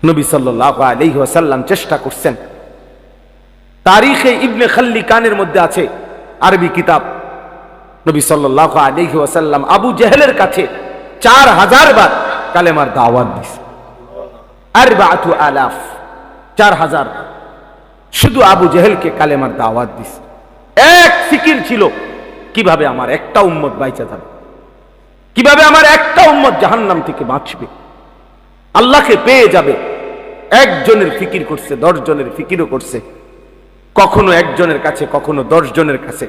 নবী সাল্লাল্লাহু আলাইহি ওয়াসাল্লাম চেষ্টা করছেন। তারিখে ইবনে খাল্লিকানের মধ্যে আছে, আরবি কিতাব, নবী সাল্লাল্লাহু আলাইহি ওয়াসাল্লাম আবু জেহেলের কাছে 4000 বার কালেমার দাওয়াত দিয়েছে। 4000, 4000 শুধু আবু জেহেলকে কালেমার দাওয়াত দিয়েছে। এক ফিকির ছিল, কিভাবে আমার একটা উম্মত বাইচা যাবে, কিভাবে আমার একটা উম্মত জাহান্নাম থেকে বাঁচবে, আল্লাহকে পেয়ে যাবে। একজনের ফিকির করছে, 10 জনের ফিকিরও করছে, কখনো একজনের কাছে, কখনো 10 জনের কাছে,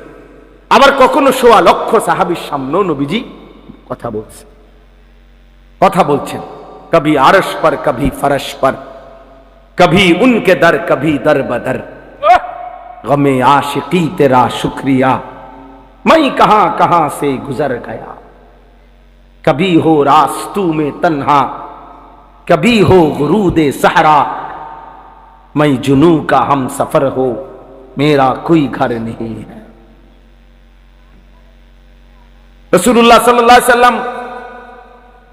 আবার কখনো 1.25 লক্ষ সাহাবীর সামনেও নবীজি কথা বলছেন। কবি আরশ পর, কবি ফরশ পর, কবি উনকে দর, কবি দর বদর, গমে आशिकी तेरा शुक्रिया मैं कहां कहां से गुजर गया, कभी हो रास्तू में तन्हा, कभी हो गुरूदे सहरा, मैं जुनू का हम सफर हो, मेरा कोई घर नहीं है। रसूलुल्लाह सल्लल्लाहु अलैहि वसल्लम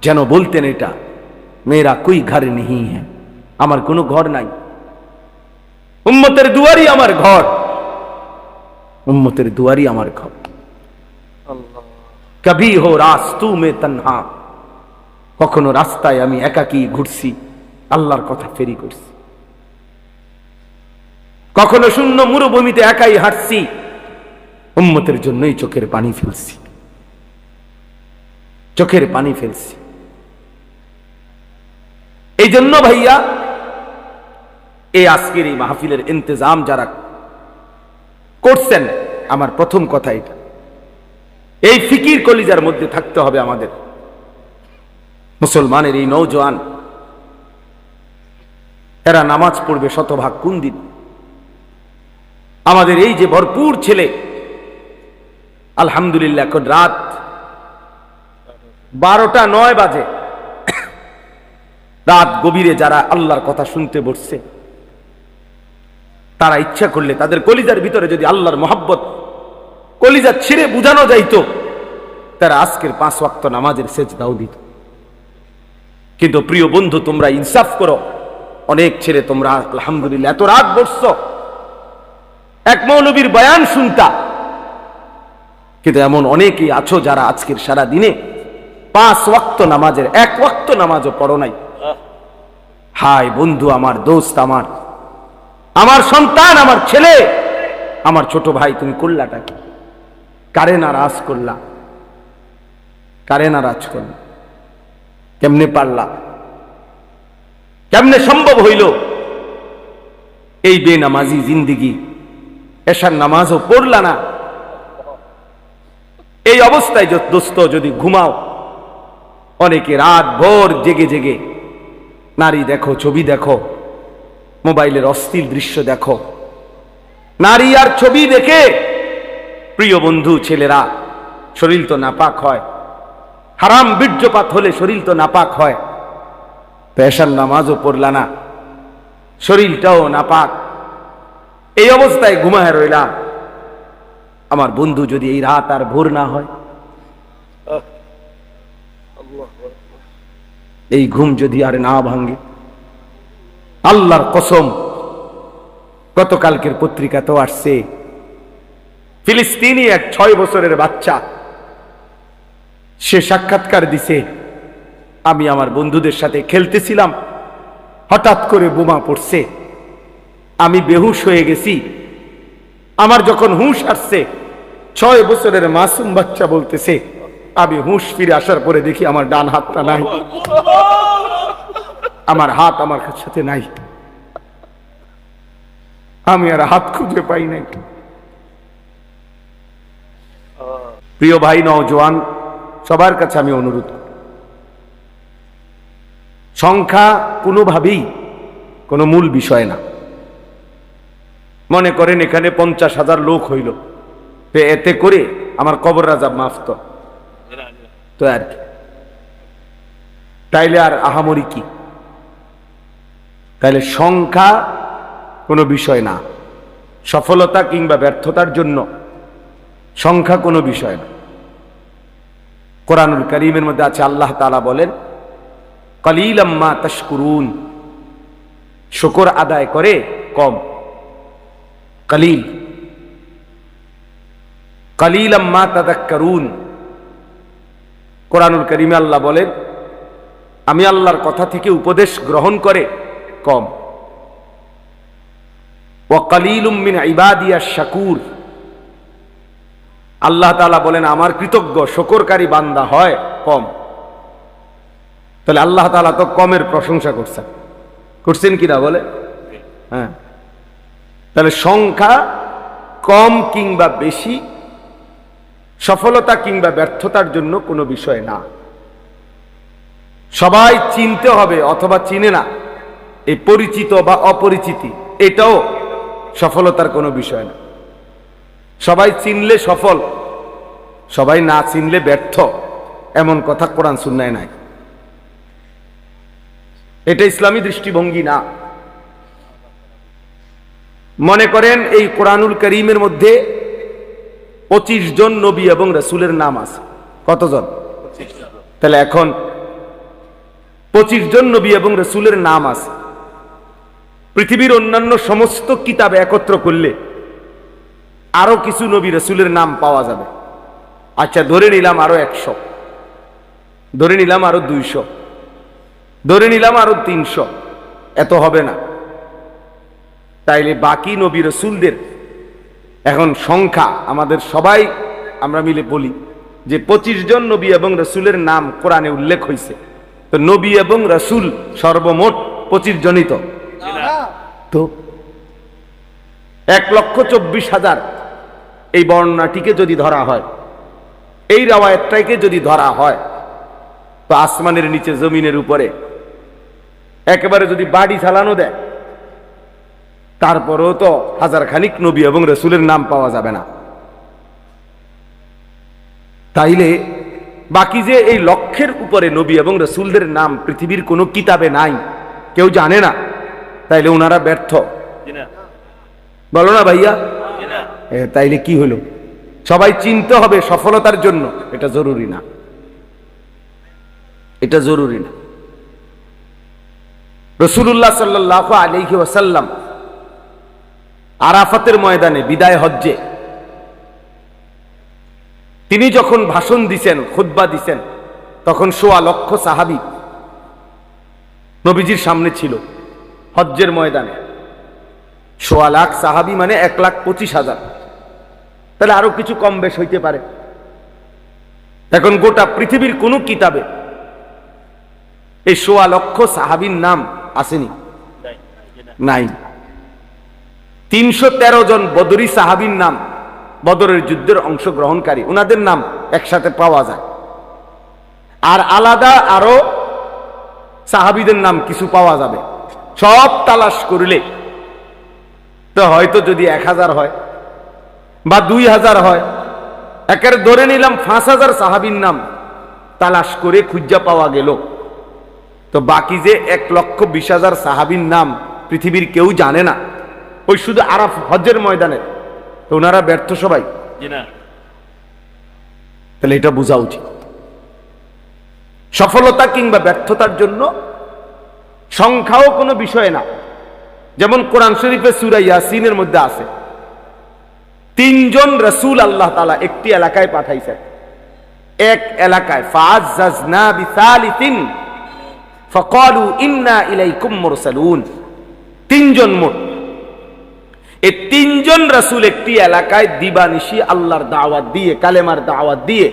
যেন বলতেন এটা, मेरा कोई घर नहीं है, আমার কোনো ঘর নাই, উম্মতের দুয়ারই আমার ঘর, উম্মতের দুয়ারই আমার ঘর। কবি হো রাস্তু মে তন্হা, কখনো রাস্তায় আমি একাকী ঘুরছি, আল্লাহর কথা ফেরি করছি, কখনো শূন্য মরুভূমিতে একাই হাঁটছি, উম্মতের জন্যই চোখের পানি ফেলছি, চোখের পানি ফেলছি। এই জন্য ভাইয়া, এই আজকের এই মাহফিলের ইন্তজাম যারা করছেন, আমার প্রথম কথা এটা, এই ফিকির কলিজার মধ্যে থাকতে হবে আমাদের। মুসলমানের এই নওজোয়ান, এরা নামাজ পড়বে শতভাগ কোন দিন? আমাদের এই যে ভরপুর ছেলে, আলহামদুলিল্লাহ, এখন রাত 12টা 9 বাজে, রাত গভীরে যারা আল্লাহর কথা শুনতে বসছে, তারা ইচ্ছা করলে তাদের কলিজার ভিতরে যদি আল্লাহর মহব্বত কলিজা ছিঁড়ে বুঝানো যাইতো, তারা আজকের 5 ওয়াক্ত নামাজের সেজদাও দিত। কিন্তু প্রিয় বন্ধু, তোমরা ইনসাফ করো, অনেক ছেলে তোমরা আলহামদুলিল্লাহ এত রাত বসছো, এক মৌলবীর বয়ান শুনতা, কিন্তু এমন অনেকেই আছো যারা আজকের সারা দিনে 5 ওয়াক্ত নামাজের 1 ওয়াক্ত নামাজও পড়ো নাই। হায় বন্ধু, আমার দোস্ত, আমার সন্তান, আমার ছেলে, আমার ছোট ভাই, তুমি করলাটা কি? কারে নারাজ করলা? কারে নারাজ করলা? কেমনে পারলা? কেমনে সম্ভব হইল এই বেনামাজি জিন্দিগি? এশার নামাজও পড়লা না, এই অবস্থায় দোস্ত যদি ঘুমাও, অনেকে রাত ভোর জেগে জেগে নারী দেখো, ছবি দেখো, মোবাইলের অশ্লীল দৃশ্য দেখো, নারী আর ছবি দেখে প্রিয় বন্ধু ছেলেরা শরীর তো নাপাক হয়, হারাম বীর্যপাত হলে শরীর তো নাপাক হয়। পেশার নামাজও পড়লা না, শরীরটাও নাপাক, এই অবস্থায় ঘুমায় রইলা। আমার বন্ধু, যদি এই রাত আর ভোর না হয়, এই ঘুম যদি আর না ভাঙে, আল্লাহর কসম, গতকালকের পত্রিকাতেও আসছে, ফিলিস্তিনি এক 6 বছরের বাচ্চা, সে সাক্ষাৎকার দিছে, আমি আমার বন্ধুদের সাথে খেলতেছিলাম, হঠাৎ করে বোমা পড়ছে, আমি বেহুশ হয়ে গেছি, আমার যখন হুঁশ আসছে, 6 বছরের মাসুম বাচ্চা বলতেছে, আমি হুঁশ ফিরে আসার পরে দেখি আমার ডান হাতটা নাই, আমার হাত আমার সাথে নাই, আমি আর হাত খুঁজে পাই নাই। প্রিয় ভাই নওজোয়ান, সবার কাছে আমি অনুরোধ, সংখ্যা কোনোভাবেই কোনো মূল বিষয় না। মনে করেন এখানে 50,000 লোক হইল, এতে করে আমার কবর আযাব মাফ তো আর কি, তাইলে আর আহামরি কি? তাইলে সংখ্যা কোনো বিষয় না, সফলতা কিংবা ব্যর্থতার জন্য সংখ্যা কোনো বিষয় না। কোরআনুল কারীমের মধ্যে আছে, আল্লাহ তাআলা বলেন, কালিলাম মা তাশকুরুন, শুকর আদায় করে কম, কলিল। কলিলাম মা তাযাক্কারুন। কোরআনুল কারীমে আল্লাহ বলেন, আমি আল্লাহর কথা থেকে উপদেশ গ্রহণ করে কম। ওয়া কলিলুম মিন ইবাদিয়াশ শাকুর। আল্লাহ তাআলা বলেন আমার কৃতজ্ঞ শুকরকারী বান্দা হয় কম। তাহলে আল্লাহ তাআলা তো কমের প্রশংসা করছেন কিনা বলে? হ্যাঁ। তাহলে সংখ্যা কম কিংবা বেশি সফলতা কিংবা ব্যর্থতার জন্য কোনো বিষয় না। সবাই চিনতে হবে অথবা চিনে না, এই পরিচিত বা অপরিচিতি এটাও সফলতার কোনো বিষয় না। সবাই চিনলে সফল, সবাই না চিনলে ব্যর্থ, এমন কথা কোরআন সুন্নায় নাই। এটা ইসলামী দৃষ্টিভঙ্গি না। মনে করেন এই কোরআনুল কারীমের মধ্যে 25 জন নবী এবং রাসূলের নাম আছে। কতজন? তাহলে এখন 25 জন নবী এবং রাসূলের নাম আছে। পৃথিবীর অন্যান্য সমস্ত কিতাব একত্র করলে আরো কিছু নবী রাসূলের নাম পাওয়া যাবে। আচ্ছা, ধরে নিলাম আরো 100, ধরে নিলাম আরো 200, ধরে নিলাম আরো 300, এত হবে না। তাইলে বাকি নবী রাসূলদের এখন সংখ্যা আমাদের সবাই আমরা মিলে বলি যে 25 জন নবী এবং রাসূলের নাম কোরআনে উল্লেখ হয়েছে। তো নবী এবং রাসূল সর্বমোট 25 জনই তো 1,24,000 এই বর্ণনাটিকে যদি ধরা হয়, এই রাওয়ায়াতটাকে যদি ধরা হয়, তো আসমানের নিচে জমিনের উপরে একেবারে যদি বাড়ি চালানো দেয়, তারপরেও তো 1000 খানিক নবী এবং রাসূলের নাম পাওয়া যাবে না। তাইলে বাকি যে এই লক্ষের উপরে নবী এবং রাসূলদের নাম পৃথিবীর কোনো কিতাবে নাই, কেউ জানে না, তাইলে ওনারা ব্যর্থ বলো না ভাইয়া? তাইলে কি হলো? সবাই চিনতে হবে সফলতার জন্য, এটা জরুরি না, এটা জরুরি না। রাসূলুল্লাহ সাল্লাল্লাহু আলাইহি ওয়াসাল্লাম আরাফাতের ময়দানে বিদায় হজ্জে তিনি যখন ভাষণ দিছেন, খুতবা দিছেন, তখন 1.25 লক্ষ সাহাবী নবীজির সামনে ছিল হজ্জের ময়দানে। 1.25 লাখ সাহাবী মানে 1,25,000। তাহলে আরো কিছু কম বেশ হইতে পারে। এখন গোটা পৃথিবীর কোন কিতাবে এই 1.25 লক্ষ সাহাবীর নাম আসেনি, নাই। 313 জন বদরি সাহাবীর নাম, বদরের যুদ্ধের অংশগ্রহণকারী, ওনাদের নাম একসাথে পাওয়া যায়। আর আলাদা আরো সাহাবীদের নাম কিছু পাওয়া যাবে। সব তালাশ করলে তো হয়তো যদি 1000 হয় বা 2000 হয়, একের ধরে নিলাম 5000 সাহাবীর নাম তালাশ করে খুঁজা পাওয়া গেল, তো বাকি যে 1,20,000 সাহাবীর নাম পৃথিবীর কেউ জানে না, ওই শুধু আরাফ হজ্জের ময়দানে, তো ওনারা ব্যর্থ সবাই। তাহলে এটা বোঝা উচিত। সফলতা কিংবা ব্যর্থতার জন্য সংখ্যাও কোনো বিষয় না। যেমন কোরআন শরীফে সূরা ইয়াসিনের মধ্যে আছে 3 জন রাসূল আল্লাহ তাআলা একটি এলাকায় পাঠাইছেন, এক এলাকায়। ফাআযাযনা বিসালিসিন ফাকালু ইন্না ইলাইকুম মুরসালুন। 3 জন মোট। এই 3 জন রাসূল একটি এলাকায় দিবানিশি আল্লাহর দাওয়াত দিয়ে, কালেমার দাওয়াত দিয়ে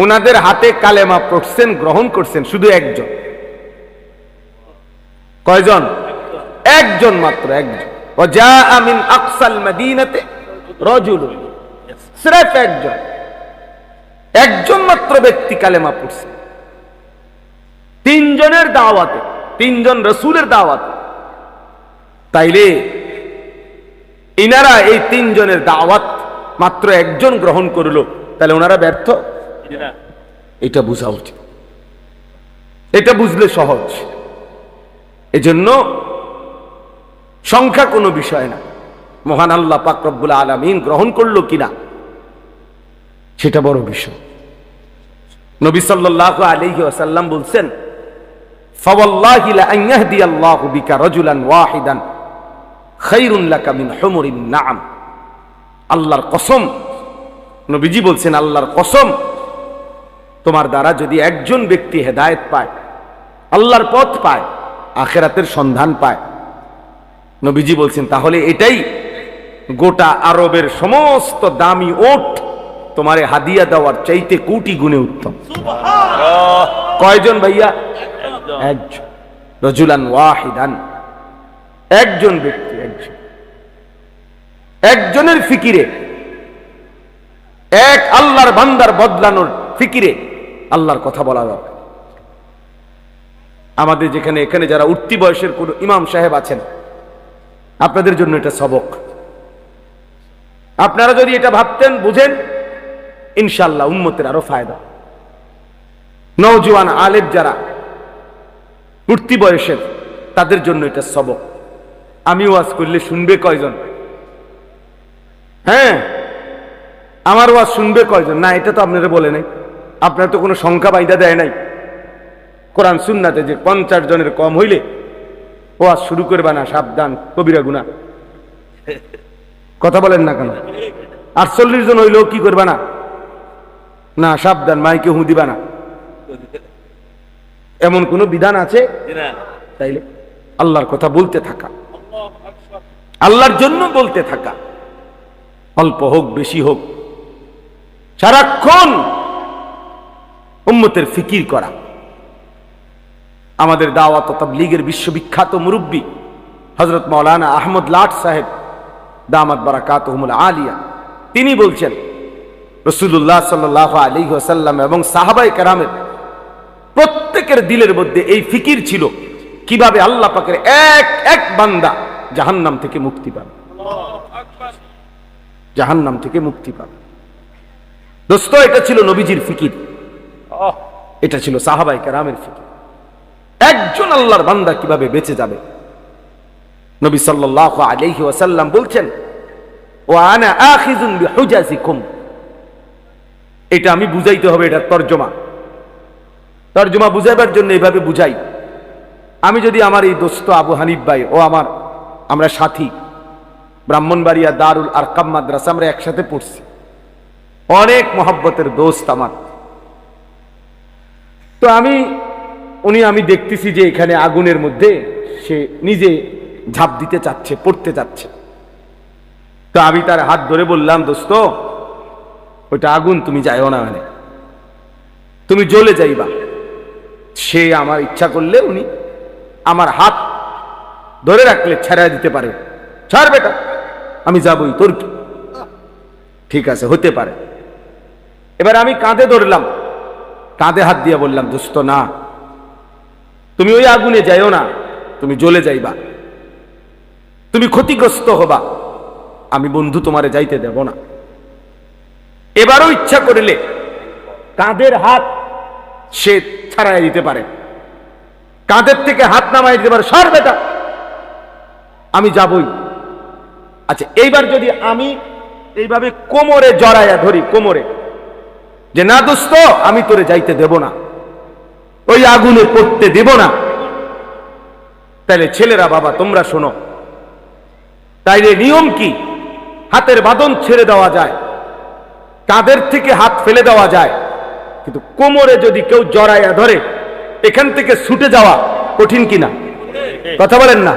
ওনাদের হাতে কালেমা পড়ছেন, গ্রহণ করছেন শুধু একজন। কয়জন? একজন মাত্র, একজন। ওয়াজাআ মিন আকসাল মাদিনাতে রাজুলুন, সির্ফ একজন, একজন মাত্র ব্যক্তি কালেমা পড়ছে 3 জনের দাওয়াতে, 3 জন রাসূলের দাওয়াতে। তাইলে ইনারা এই 3 জনের দাওয়াত মাত্র একজন গ্রহণ করলো, তাহলে ওনারা ব্যর্থ? এটা বোঝা উচিত, এটা বুঝলে সহজ। এজন্য সংখ্যা কোনো বিষয় না, মহান আল্লাহ পাক রব্বুল আলামিন গ্রহণ করলো কিনা সেটা বড় বিষয়। নবী সাল্লাল্লাহু আলাইহি ওয়াসাল্লাম বলছেন, ফাওয়াল্লাহি লা আন ইয়াহদিয়াল্লাহু বিকা রাজুলান ওয়াহিদান খায়রুন লাকা মিন হুমুরিন নাআম। আল্লাহর কসম, নবীজি বলছেন আল্লাহর কসম, তোমার দ্বারা যদি একজন ব্যক্তি হেদায়েত পায়, আল্লাহর পথ পায়, আখিরাতের সন্ধান পায়, নবীজি বলছেন তাহলে এটাই গোটা আরবের সমস্ত দামি ওট তোমারে হাদিয়া দেওয়ার চাইতে কোটি গুণে উত্তম। কয়জন ভাইয়া? একজন। রাজুলান ওয়াহিদান, একজন ব্যক্তি, একজনের ফিকিরে, এক আল্লাহর বান্দার বদলানোর ফিকিরে আল্লাহর কথা বলা দরকার। আমাদের যেখানে এখানে যারা উঠতি বয়সের কোন ইমাম সাহেব আছেন, আপনাদের জন্য এটা সবক। আপনারা যদি এটা ভাবতেন, বুঝেন, ইনশাআল্লাহ উম্মতের আরো ফায়দা। নওজোয়ান আলেম যারা উঠতি বয়সের, তাদের জন্য এটা সবক। আমি ওয়াজ করলে শুনবে কয়জন? হ্যাঁ, আমার ওয়াজ শুনবে কয়জন? না, এটা তো আপনারা বলে নাই, আপনার তো কোনো সংখ্যা বাইদা দেয় নাই কোরআন সুন্নাতে যে 50 জনের কম হইলে ওয়াজ শুরু করবে না, সাবধান, কবিরা গুনাহ। কথা বলেন না কেন? 48 জন হইলেও কি করবে না? না, সাবধান, মাইকে হু দিবা না। এমন কোন বিধান আছে? তাইলে আল্লাহর কথা বলতে থাকা, আল্লাহর জন্য বলতে থাকা, অল্প হোক বেশি হোক, সারাক্ষণ উম্মতের ফিকির করা। আমাদের দাওয়াত ও তাবলীগের বিশ্ববিখ্যাত মুরব্বী হযরত মাওলানা আহমদ লাট সাহেব দামাত বারাকাতুহুমুল আলিয়া, তিনি বলছেন রাসূলুল্লাহ সাল্লাল্লাহু আলাইহি ওয়াসাল্লাম এবং সাহাবায়ে কেরামের প্রত্যেকের দিলের মধ্যে এই ফিকির ছিল কিভাবে আল্লাহ পাকের এক এক বান্দা জাহান্নাম থেকে মুক্তি পাবে, জাহান্নাম থেকে মুক্তি পাবে। দোস্ত, এটা ছিল নবীজির ফিকির, এটা ছিল সাহাবায়ে কেরামের ফিকির। একজন আল্লাহর বান্দা কিভাবে বেঁচে যাবে। নবী সাল্লাল্লাহু আলাইহি ওয়াসাল্লাম বলছেন, ওয়া আনা আখিযুন বিহুজাজিকুম। এটা আমি বুঝাইতে হবে, এটা তরজমা। তরজমা বুঝাইবার জন্য এইভাবে বুঝাই। আমি যদি আমার এই দোস্ত আবু হানিফ ভাই ও আমরা সাথী, ব্রাহ্মণবাড়িয়া দারুল আরকাম মাদ্রাসা, আমরা একসাথে পড়ছি, অনেক মহব্বতের দোস্ত আমার। তো আমি দেখতেছি যে এখানে আগুনের মধ্যে সে নিজে ঝাঁপ দিতে চাচ্ছে, পড়তে চাচ্ছে। তো আমি তার হাত ধরে বললাম, দোস্ত, ওইটা আগুন, তুমি যাইও না, মানে তুমি জ্বলে যাইবা। সে আমার ইচ্ছা করলে উনি আমার হাত ধরে রাখলে ছেড়া দিতে পারে। ছাড় বেটা, আমি যাবই, তোর কি? ঠিক আছে, হতে পারে। এবার আমি কাঁধে ধরলাম, কাঁধে হাত দিয়ে বললাম, দোস্ত না, তুমি ওই আগুনে যাইও না, তুমি জ্বলে যাইবা, তুমি ক্ষতিগ্রস্ত হবা, আমি বন্ধু তোমারে যাইতে দেব না। এবারও ইচ্ছা করিলে কাঁধের হাত সে ছাড়াই দিতে পারে, কাঁধের থেকে হাত নামাই দিতে পারে, সর বেটা, আমি যাবই। আচ্ছা, এইবার যদি আমি এইভাবে কোমরে জড়াইয়া ধরি, কোমরে, যে না দোস্ত, আমি তোরে যাইতে দেব না, ওই আগুনে পড়তে দেব না, তাইলে ছেলেরা, বাবা তোমরা শোনো, তাইলে নিয়ম কি? হাতের বাঁধন ছেড়ে দেওয়া যায়, কাঁধের থেকে হাত ফেলে দেওয়া যায়, কিন্তু কোমরে যদি কেউ জড়াইয়া ধরে, এখান থেকে ছুটে যাওয়া কঠিন কিনা? কথা বলেন না?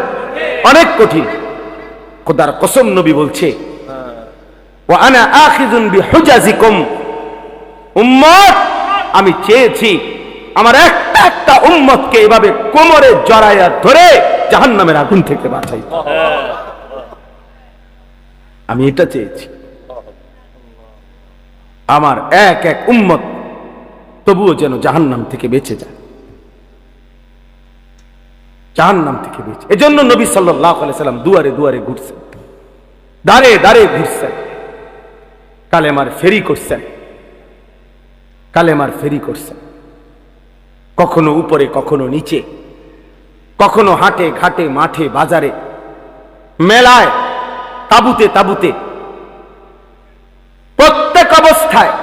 অনেক কঠিন। খোদার কসম, নবী বলছে, ওয়া আনা আখিযুন বিহুজাজিকুম। উম্মত, আমি চেয়েছি আমার একটা একটা উম্মতকে এভাবে কোমরে জড়াইয়া ধরে জাহান্নামের আগুন থেকে বাঁচাই। আমি এটা চেয়েছি, আমার এক এক উম্মত তবুও যেন জাহান্নাম থেকে বেঁচে যায়, জাহান্নাম থেকে বেঁচে। এজন্য নবী সাল্লাল্লাহু আলাইহি সাল্লাম দুয়ারে দুয়ারে ঘুরছেন, দাঁড়ে দাঁড়ে ঘুরছেন, কালেমার ফেরি করছেন, কালেমার ফেরি করছেন, কখনো উপরে কখনো নিচে, কখনো হাটে ঘাটে, মাঠে বাজারে, মেলায়, তাবুতে তাবুতে, প্রত্যেক অবস্থায়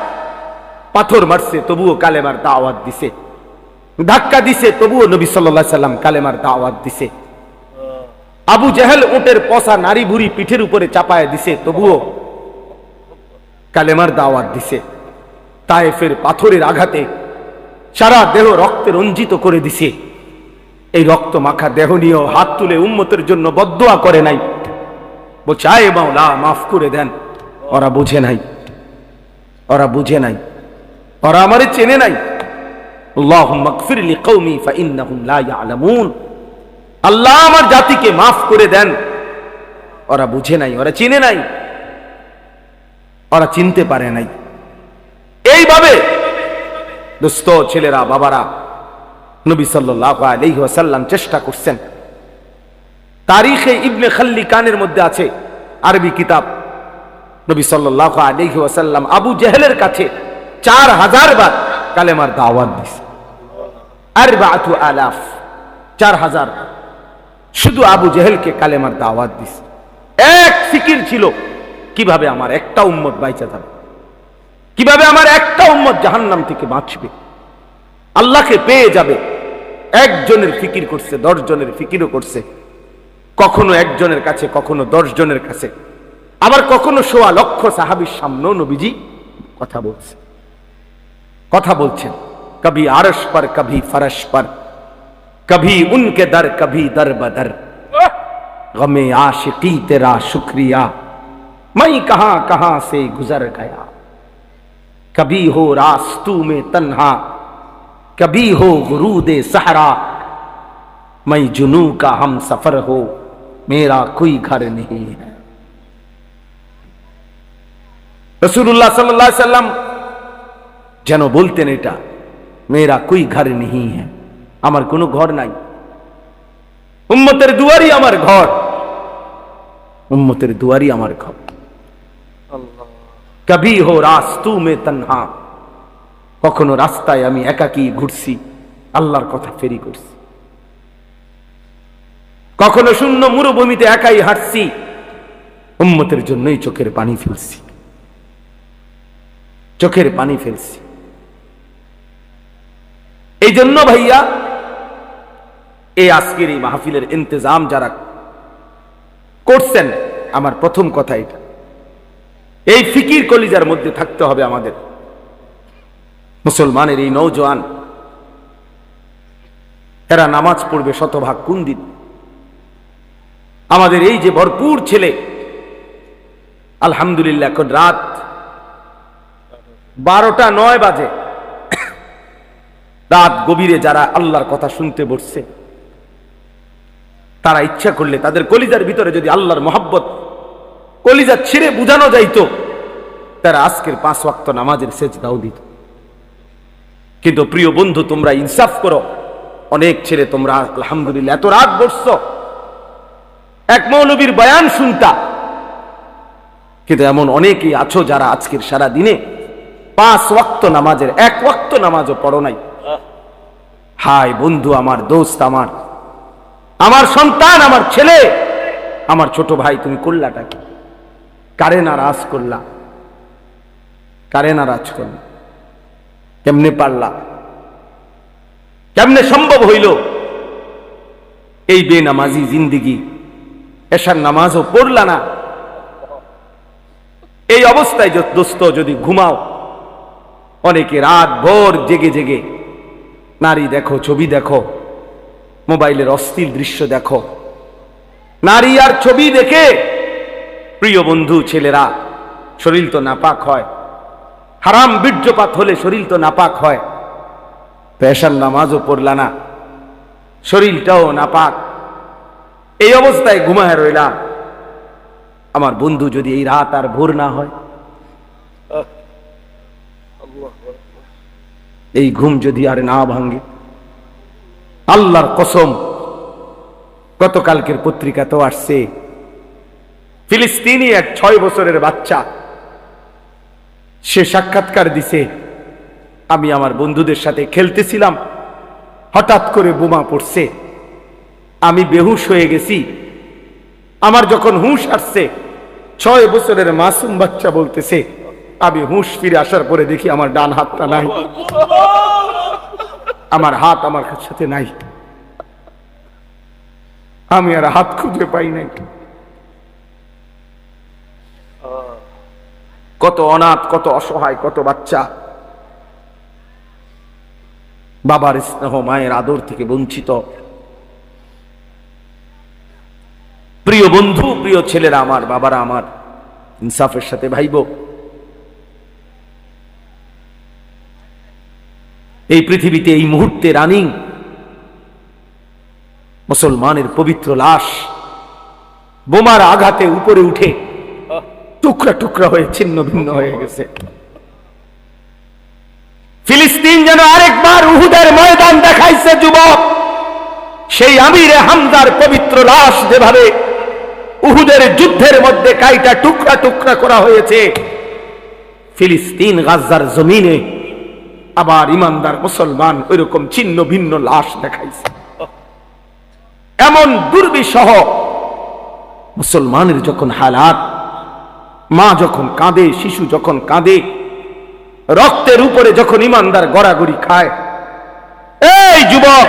পাথর মারছে, তবুও কালেমার দাওয়াত দিছে। ধাক্কা দিছে, তবুও নবী সাল্লাল্লাহু আলাইহি সাল্লাম কালেমার দাওয়াত দিছে। আবু জেহেল উটের পচা নারী বুড়ি পিঠের উপরে চাপায় দিছে, তবুও কালেমার দাওয়াত দিছে। তায়েফের পাথরের আঘাতে সারা দেহ রক্তে রঞ্জিত করে দিছে। এই রক্ত মাখা দেহ নিয়েও হাত তুলে উম্মতের জন্য বদদোয়া করে নাই, বলছে আয় মাওলা মাফ করে দেন। ওরা বুঝে নাই, ওরা বুঝে নাই, ওরা আমারে চেনে নাই। আল্লাহুম্মা গফির লিকওমি ফাইন্নাহুম লা ইয়ালামুন, আল্লাহ আমার জাতিকে মাফ করে দেন। ওরা বুঝে নাই, ওরা চিনে নাই, ওরা চিনতে পারে নাই। এইভাবে দোস্ত ছেলেরা, বাবারা, নবী সাল্লাল্লাহু আলাইহি ওয়াসাল্লাম চেষ্টা করছেন। তারিখে ইবনে খাল্লিকানের মধ্যে আছে, আরবি কিতাব, নবী সাল্লাল্লাহু আলাইহি ওয়াসাল্লাম আবু জেহেলের কাছে 4000 বার কালেমার দাওয়াত দিয়েছে। 4000, 4000 শুধু আবু জেহেলকে কালেমার দাওয়াত দিয়েছে। এক ফিকির ছিল, কিভাবে আমার একটা উম্মত বাইচা যাবে, কিভাবে আমার একটা উম্মত জাহান্নাম থেকে বাঁচবে, আল্লাহকে পেয়ে যাবে। একজনের ফিকির করছে, 10 জনের ফিকিরও করছে। কখনো একজনের কাছে, কখনো 10 জনের কাছে, আবার কখনো 1.25 লক্ষ সাহাবীর সামনেও নবীজি কথা বলছে, কথা বলছেন। কবি আরশ পর, কবি ফরশ পর, কবি উনকে দর, কবি দর বদর, গমে आशिकी तेरा शुक्रिया मैं कहां कहां से गुजर गया, कभी हो रास्तू में तन्हा, कभी हो गुरूदे सहरा, मैं जुनू का हम सफर हो, मेरा कोई घर नहीं है। रसूलुल्लाह सल्लल्लाहु अलैहि वसल्लम যেন বলতেন এটা, মেরা কোই ঘর নেই হ্যাঁ, আমার কোনো ঘর নাই, উম্মতের দুয়ারই আমার ঘর, উম্মতের দুয়ারই আমার ঘর। কবি হো রাস্তু মে তন্হা, কখনো রাস্তায় আমি একাকী ঘুরছি, আল্লাহর কথা ফেরি করছি। কখনো শূন্য মরুভূমিতে একাই হাঁটছি, উম্মতের জন্যই চোখের পানি ফেলছি, চোখের পানি ফেলছি। এই জন্য ভাইয়া, এই আজকের এই মাহফিলের ইন্তজাম যারা করছেন, আমার প্রথম কথা এটা, এই ফিকির কলিজার মধ্যে থাকতে হবে আমাদের। মুসলমানের এই নওজোয়ান, এরা নামাজ পড়বে শতভাগ কোন দিন? আমাদের এই যে ভরপুর ছেলে, আলহামদুলিল্লাহ, এখন রাত 12টা 9 বাজে, রাত গভীরে যারা আল্লাহর কথা শুনতে বসছে, তারা ইচ্ছা করলে তাদের কলিজার ভিতরে যদি আল্লাহর মহব্বত কলিজা ছিঁড়ে বুঝানো যাইতো, তারা আজকের 5 ওয়াক্ত নামাজের সেজদাও দিত। কিন্তু প্রিয় বন্ধু, তোমরা ইনসাফ করো, অনেক ছেলে তোমরা আলহামদুলিল্লাহ এত রাত বসছো, এক মৌলবীর বয়ান শুনতা, কিন্তু এমন অনেকেই আছো যারা আজকের সারা দিনে 5 ওয়াক্ত নামাজের 1 ওয়াক্ত নামাজও পড়ো নাই। হায় বন্ধু, আমার দোস্ত, আমার সন্তান, আমার ছেলে, আমার ছোট ভাই, তুমি করলাটা কি? কারে নারাজ করলা? কারে নারাজ করলা? কেমনে পারলা? কেমনে সম্ভব হইল এই বেনামাজি জিন্দিগি? এশার নামাজও পড়লা না, এই অবস্থায় দোস্ত যদি ঘুমাও, অনেকে রাত ভোর জেগে জেগে নারী দেখো, ছবি দেখো, মোবাইলের অশ্লীল দৃশ্য দেখো, নারী আর ছবি দেখে প্রিয় বন্ধু ছেলেরা শরীর তো নাপাক হয়, হারাম বীর্যপাত হলে শরীর তো নাপাক হয়। পেশার নামাজও পড়লা না, শরীরটাও নাপাক, এই অবস্থায় ঘুমায় রইলা। আমার বন্ধু, যদি এই রাত আর ভোর না হয়, এই ঘুম যদি আর না ভাঙে, আল্লাহর কসম, গতকালকের পত্রিকা তো আসছে, ফিলিস্তিনি এক 6 বছরের বাচ্চা, সে সাক্ষাৎকার দিছে, আমি আমার বন্ধুদের সাথে খেলতেছিলাম, হঠাৎ করে বোমা পড়ছে, আমি বেহুশ হয়ে গেছি। আমার যখন হুঁশ আসছে, 6 বছরের মাসুম বাচ্চা বলতেছে, আমি হুঁশ ফিরে আসার পরে দেখি আমার ডান হাতটা নাই। আমার হাত আমার সাথে নাই, আমি আর হাত খুঁজে পাই নাই। কত অনাথ, কত অসহায়, কত বাচ্চা বাবার স্নেহ মায়ের আদর থেকে বঞ্চিত। প্রিয় বন্ধু, প্রিয় ছেলেরা আমার, বাবারা আমার, ইনসাফের সাথে ভাইব। এই পৃথিবীতে এই মুহূর্তে রানিং মুসলমানের পবিত্র লাশ বোমার আঘাতে উপরে উঠে টুকরা টুকরা হয়ে ছিন্ন ভিন্ন হয়ে গেছে। ফিলিস্তিন যেন আরেকবার উহুদের ময়দান দেখাইছে যুবক। সেই আমিরে হামজার পবিত্র লাশ যেভাবে উহুদের যুদ্ধের মধ্যে কাইটা টুকরা টুকরা করা হয়েছে, ফিলিস্তিন গাজার জমিনে আবার ইমানদার মুসলমান ওইরকম ছিন্ন ভিন্ন লাশ দেখাইছে। এমন দুর্বিষহ মুসলমানের যখন হালাত, মা যখন কাঁদে, শিশু যখন কাঁদে, রক্তের উপরে যখন ইমানদার গড়াগড়ি খায়, এই যুবক,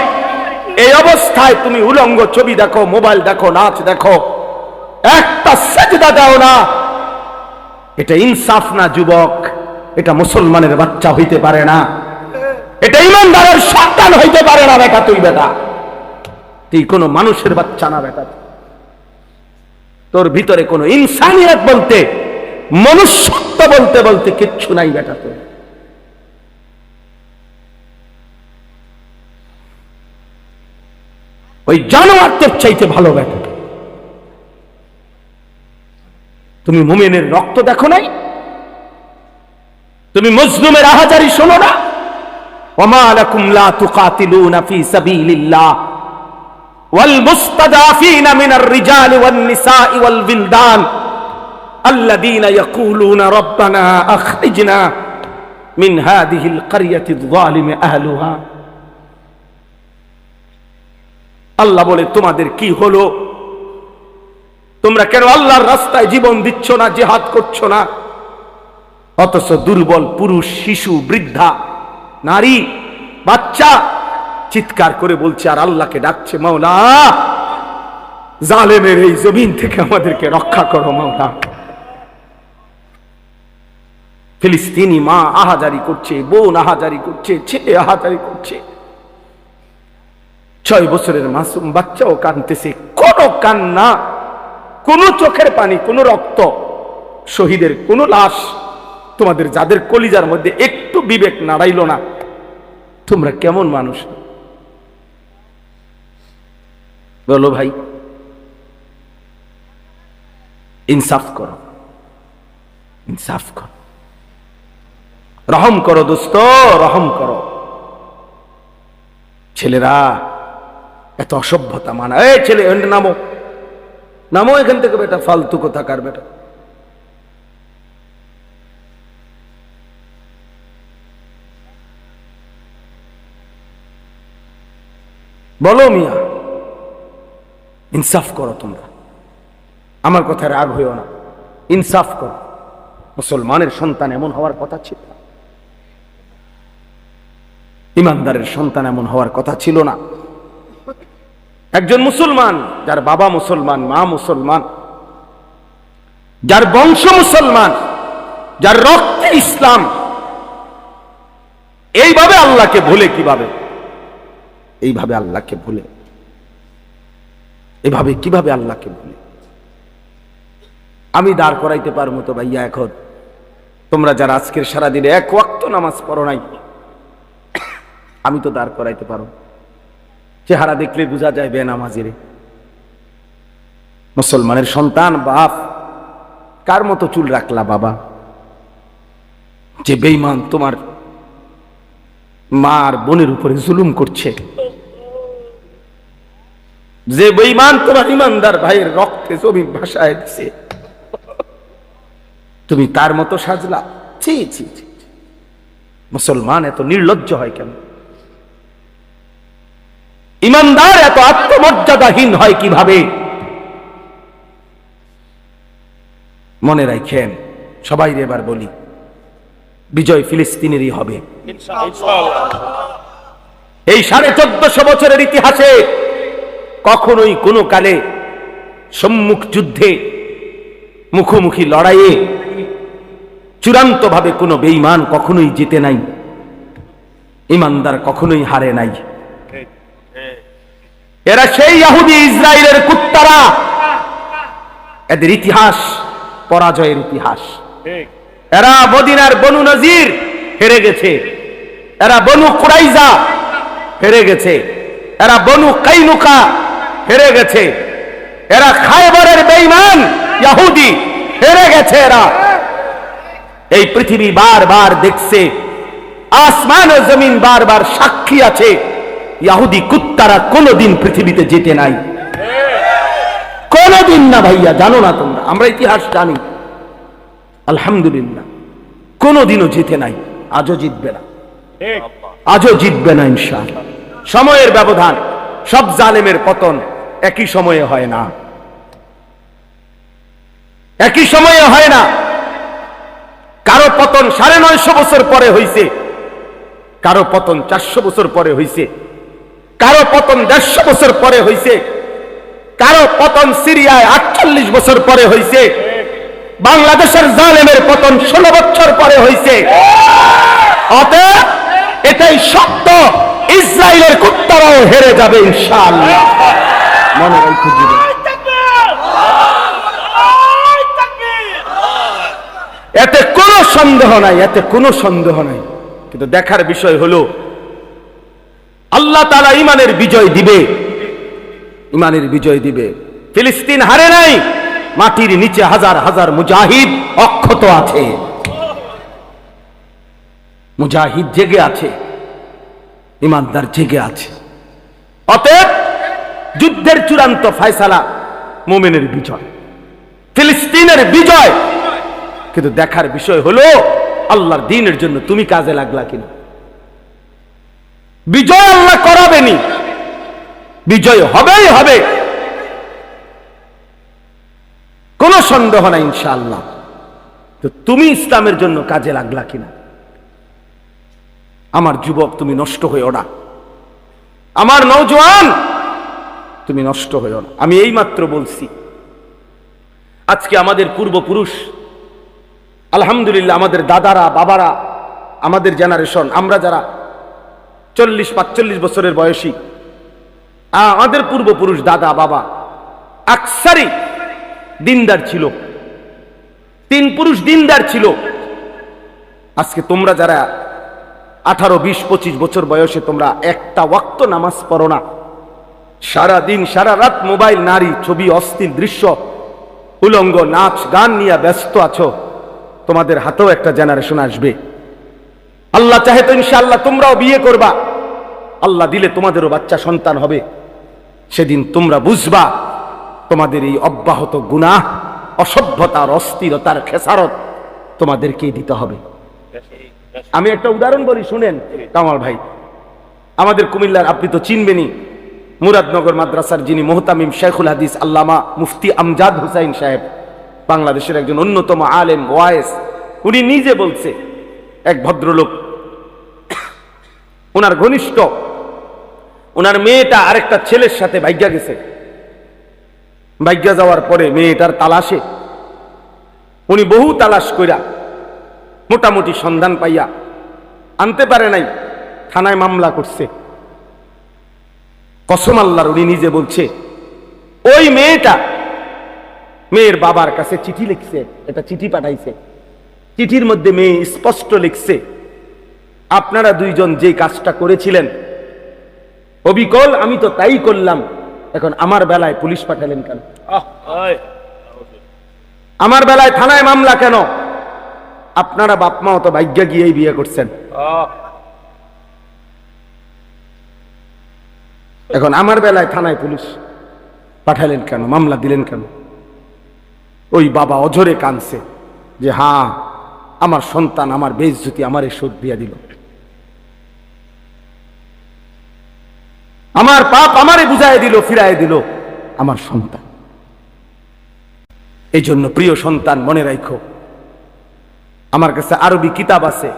এই অবস্থায় তুমি উলঙ্গ ছবি দেখো, মোবাইল দেখো, নাচ দেখো, একটা সেজদা দাও না, এটা ইনসাফ না যুবক। এটা মুসলমানের বাচ্চা হইতে পারে না, এটা ইমানদারের সন্তান হইতে পারে না। বেটা তুই, বেটা তুই কোন মানুষের বাচ্চা না। বেটা তোর ভিতরে কোন ইনসানিয়ত বলতে, মনুষ্যত্ব বলতে বলতে কিচ্ছু নাই। বেটা তোর ওই জানোয়ার তোর চাইতে ভালো। বেটা তুমি মুমিনের রক্ত দেখো নাই? তুমি মজলুমের আহাজারি শোনো না? ওমা লাকুম লা তুকাতিলুনা ফি সাবিলিল্লাহ ওয়াল মুস্তাদাফিনা মিনার রিজাল ওয়ান নিসাই ওয়াল বিলদান আল্লাযীনা ইয়াকুলুনা রাব্বানা আখরিজনা মিন হাযিহিল ক্বরিয়াতিয যালিমি আহলুহা। আল্লাহ বলে, তোমাদের কি হলো? তোমরা কেন আল্লাহর রাস্তায় জীবন দিচ্ছ না, জিহাদ করছো না? অথচ দুর্বল পুরুষ, শিশু, বৃদ্ধা, নারী, বাচ্চা চিৎকার করে বলছে আর আল্লাহকে ডাকছে, মাওলা জালেমের এই জমিন থেকে আমাদেরকে রক্ষা করো মাওলা। ফিলিস্তিনি মা আহাজারি করছে, বোন আহাজারি করছে, ছেলে আহাজারি করছে, 6 বছরের মাসুম বাচ্চাও কাঁদতেছে। কোন কান্না, কোন চোখের পানি, কোন রক্ত, শহীদের কোন লাশ তোমাদের যাদের কলিজার মধ্যে একটু বিবেক নাড়াইল না। তোমরা কেমন মানুষ বলো ভাই? ইনসাফ করো, ইনসাফ করো, রহম করো দোস্ত, রহম করো। ছেলেরা এত অসভ্যতা মানা। এই ছেলে, নামো নামো এখান থেকে বেটা, ফালতু কোথাকার বেটা। বলো মিয়া, ইনসাফ করো তোমরা। আমার কথায় রাগ হইও না, ইনসাফ করো। মুসলমানের সন্তান এমন হওয়ার কথা ছিল না, ইমানদারের সন্তান এমন হওয়ার কথা ছিল না। একজন মুসলমান, যার বাবা মুসলমান, মা মুসলমান, যার বংশ মুসলমান, যার রক্তে ইসলাম, এইভাবে আল্লাহকে ভুলে কিভাবে? এইভাবে আল্লাহকে ভুলে, এভাবে কিভাবে আল্লাহকে ভুলে? আমি দাঁড় করাইতে পারবো তো ভাইয়া এখন? তোমরা যারা আজকের সারাদিনে 1 ওয়াক্ত নামাজ পড়ো নাই, আমি তো দাঁড় করাইতে পারবো। চেহারা দেখলে বোঝা যায় বেনামাজিরে। মুসলমানের সন্তান, বাপ, কার মতো চুল রাখলা বাবা? যে বেঈমান তোমার মা আর বোনের উপরে জুলুম করছে, যে বেঈমান তোমার ইমানদার ভাইয়ের রক্তে জমিন ভাসায় দিছে, তুমি তার মতো সাজলা? ছি ছি ছি। মুসলমান এত নির্লজ্জ হয় কেন? ইমানদার এত আত্মমর্যাদাহীন হয় কিভাবে? মনে রাখেন সবাই, এবার বলি, বিজয় ফিলিস্তিনেরই হবে। এই 1450 বছরের ইতিহাসে কখনোই কোনো কালে সম্মুখ যুদ্ধে মুখোমুখি লড়াইয়ে চূড়ান্ত ভাবে কোনো বেঈমান কখনোই জিতে নাই, ইমানদার কখনোই হারে নাই। এরা সেই ইহুদি ইসরায়েলের কুত্তারা, এদের ইতিহাস পরাজয়ের ইতিহাস। এরা মদিনার বনু নজির হেরে গেছে, এরা বনু কুরাইজা হেরে গেছে, এরা বনু কাইনুকা হেরে গেছে, এরা খায়বরের বেঈমান ইহুদি হেরে গেছে। এরা এই পৃথিবী বারবার দেখছে, আসমান ও জমিন বারবার সাক্ষী আছে, ইহুদি কুত্তারা কোনোদিন পৃথিবীতে জিতে নাই, কোনোদিন না। ভাইয়া জানো না তোমরা, আমরা ইতিহাস জানি, আলহামদুলিল্লাহ কোনোদিনও জিতে নাই, আজও জিতবে না, আজও জিতবে না ইনশাআল্লাহ। সময়ের ব্যবধান, সব জালেমের পতন একই সময়ে হয় না, একই সময়ে হয় না। কারো পতন 950 বছর পরে হইছে, কারো পতন 400 বছর পরে হইছে, কারো পতন 150 বছর পরে হইছে, কারো পতন সিরিয়ায় 48 বছর পরে হইছে, বাংলাদেশের জালেমের পতন 16 বছর পরে হইছে। অতএব এটাই সত্য, ইসরায়েলের কুত্তারাও হেরে যাবে ইনশাআল্লাহ, মনে রাখতে হবে। এতে কোনো সন্দেহ নাই, এতে কোনো সন্দেহ নাই। কিন্তু দেখার বিষয় হলো আল্লাহ তাআলা ঈমানের বিজয় দিবে, ঈমানের বিজয় দিবে। ফিলিস্তিন হারে নাই, মাটির নিচে হাজার হাজার মুজাহিদ অক্ষত আছে, মুজাহিদ জেগে আছে, ঈমানদার জেগে আছে। অতএব যুদ্ধের চূড়ান্ত ফয়সালা মুমিনের বিজয়, ফিলিস্তিনের বিজয়। কিন্তু দেখার বিষয় হলো আল্লাহর দ্বীনের জন্য তুমি কাজে লাগলা কিনা। বিজয় আল্লাহ করাবেনি, বিজয় হবেই হবে, কোনো সন্দেহ নাই ইনশাআল্লাহ। তো তুমি ইসলামের জন্য কাজে লাগলা কিনা। আমার যুবক তুমি নষ্ট হইও না, আমার নওজোয়ান তুমি নষ্ট হইও না। আমি এইমাত্র বলছি, আজকে আমাদের পূর্বপুরুষ, আলহামদুলিল্লাহ আমাদের দাদারা বাবারা, আমাদের জেনারেশন, আমরা যারা 40-45 বছরের বয়সী, আমাদের পূর্বপুরুষ দাদা বাবা আকসারি দিনদার ছিল, 3 পুরুষ দিনদার ছিল। আজকে তোমরা যারা 18, 20, 25 বছর বয়সে তোমরা একটা ওয়াক্ত নামাজ পড়ো না, সারা দিন সারা রাত মোবাইল, নারী, ছবি, অশ্লীল দৃশ্য, উলঙ্গ নাচ গান নিয়ে ব্যস্ত আছো, তোমাদের হাতেও একটা জেনারেশন আসবে। আল্লাহ চাহে তো ইনশাআল্লাহ তোমরাও বিয়ে করবা, আল্লাহ দিলে তোমাদেরও বাচ্চা সন্তান হবে। সেদিন তোমরা বুঝবা তোমাদের এই অব্যাহত গুনাহ, অসভ্যতার, অস্থিরতার খেসারত তোমাদেরকেই দিতে হবে। আমি একটা উদাহরণ বলি, শুনেন কামাল ভাই। আমাদের কুমিল্লার, আপনি তো চিনবেনই, মুরাদনগর মাদ্রাসার যিনি মুহতামিম শেখুল হাদিস আল্লামা মুফতি আমজাদ হুসাইন সাহেব, বাংলাদেশের একজন অন্যতম আলেম ওয়াইস, উনি নিজে বলছে, এক ভদ্রলোক, ওনার ঘনিষ্ঠ, ওনার মেয়েটা আরেকটা ছেলের সাথে ভাগ্যা গেছে। ভাগ্যা যাওয়ার পরে মেয়েটার তালাশে উনি বহু তালাশ কইরা মোটামুটি সন্ধান পাইয়া আনতে পারে নাই, থানায় মামলা করছে। কসম আল্লাহর, উনি নিজে বলছে, ওই মেয়েটা মেয়ের বাবার কাছে চিঠি লিখছে, এটা চিঠি পাঠাইছে। চিঠির মধ্যে মেয়ে স্পষ্ট লিখছে, আপনারা দুইজন যে কাজটা করেছিলেন অবিকল আমি তো তাই করলাম, এখন আমার বেলায় পুলিশ পাঠালেন কেন? আমার বেলায় থানায় মামলা কেন? আপনারা বাপ মাও তো ভাগ্যা গিয়েই বিয়ে করছেন, এখন আমার বেলায় থানায় পুলিশ পাঠালেন কেন, মামলা দিলেন কেন? ওই বাবা অঝরে কাঁদছে যে হ্যাঁ, আমার সন্তান আমার বেইজ্জতি আমারে শোধ দিয়া দিল, আমার পাপ আমারে বুঝায় দিল, ফিরায় দিল আমার সন্তান। এই জন্য প্রিয় সন্তান মনে রাখো, আমার কাছে আরবি কিতাব আছে,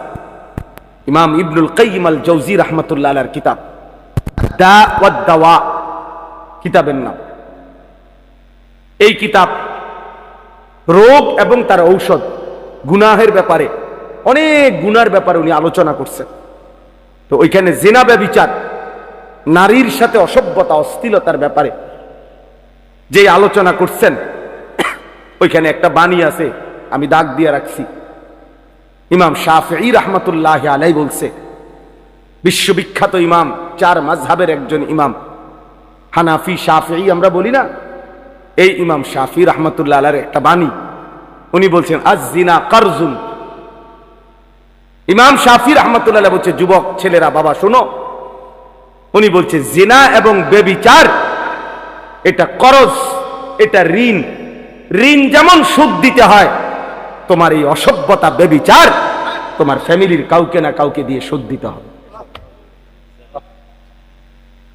ইমাম ইবনুল কাইয়িম আল জাওজি রাহমাতুল্লাহ আলাইহির কিতাব, আদ-দা ওয়াদ-দাওয়া কিতাবের নাম। এই কিতাব রোগ এবং তার ঔষধ, গুনাহের ব্যাপারে, অনেক গুনার ব্যাপারে উনি আলোচনা করছেন। তো ওইখানে জিনা ব্যভিচার, নারীর সাথে অসভ্যতা অশ্লীলতার ব্যাপারে যে আলোচনা করছেন, ওইখানে একটা বাণী আছে, আমি দাগ দিয়ে রাখছি। ইমাম শাফিঈ রাহমাতুল্লাহি আলাইহি বলছে, বিশ্ববিখ্যাত ইমাম, 4 মাযহাবের একজন ইমাম, হানাফি শাফিঈ আমরা বলি না, এই ইমাম শাফিঈ রাহমাতুল্লাহি আলাইহির একটা বাণী, উনি বলছেন আয-যিনা কারজুন। ইমাম শাফিঈ রাহমাতুল্লাহি আলাইহি বলছে, যুবক ছেলেরা বাবা শোনো, উনি বলছে জিনা এবং ব্যভিচার এটা করজ, এটা ঋণ। ঋণ যেমন সুদ দিতে হয়, তোমার এই অসভ্যতা ব্যভিচার তোমার ফ্যামিলির কাউকে না কাউকে দিয়ে সুদ দিতে হবে।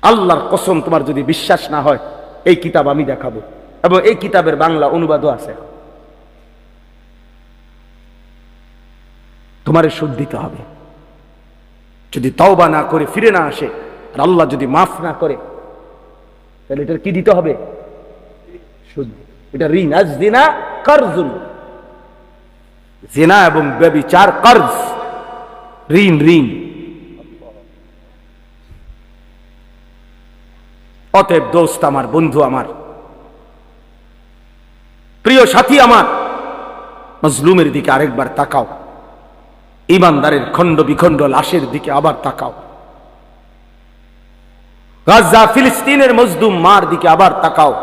আল্লাহর কসম, তোমার যদি বিশ্বাস না হয় এই কিতাব আমি দেখাবো, এবং এই কিতাবের বাংলা অনুবাদও আছে। তোমারে সুদ দিতে হবে। যদি তওবা না করে ফিরে না আসে, আর আল্লাহ যদি মাফ না করে, তাহলে এটার কি দিতে হবে? সুদ। এটা ঋণ। আয-যিনা কারজুন, জিনা এবং ব্যভিচার কর্জ, ঋণ। ঋণ। অতএব দোস্ত আমার, বন্ধু আমার, প্রিয় সাথী আমার, মজলুমের দিকে আরেকবার তাকাও, ইমানদারের খণ্ড বিখণ্ড লাশের দিকে আবার তাকাও, গাজা ফিলিস্তিনের মজলুম মার দিকে আবার তাকাও,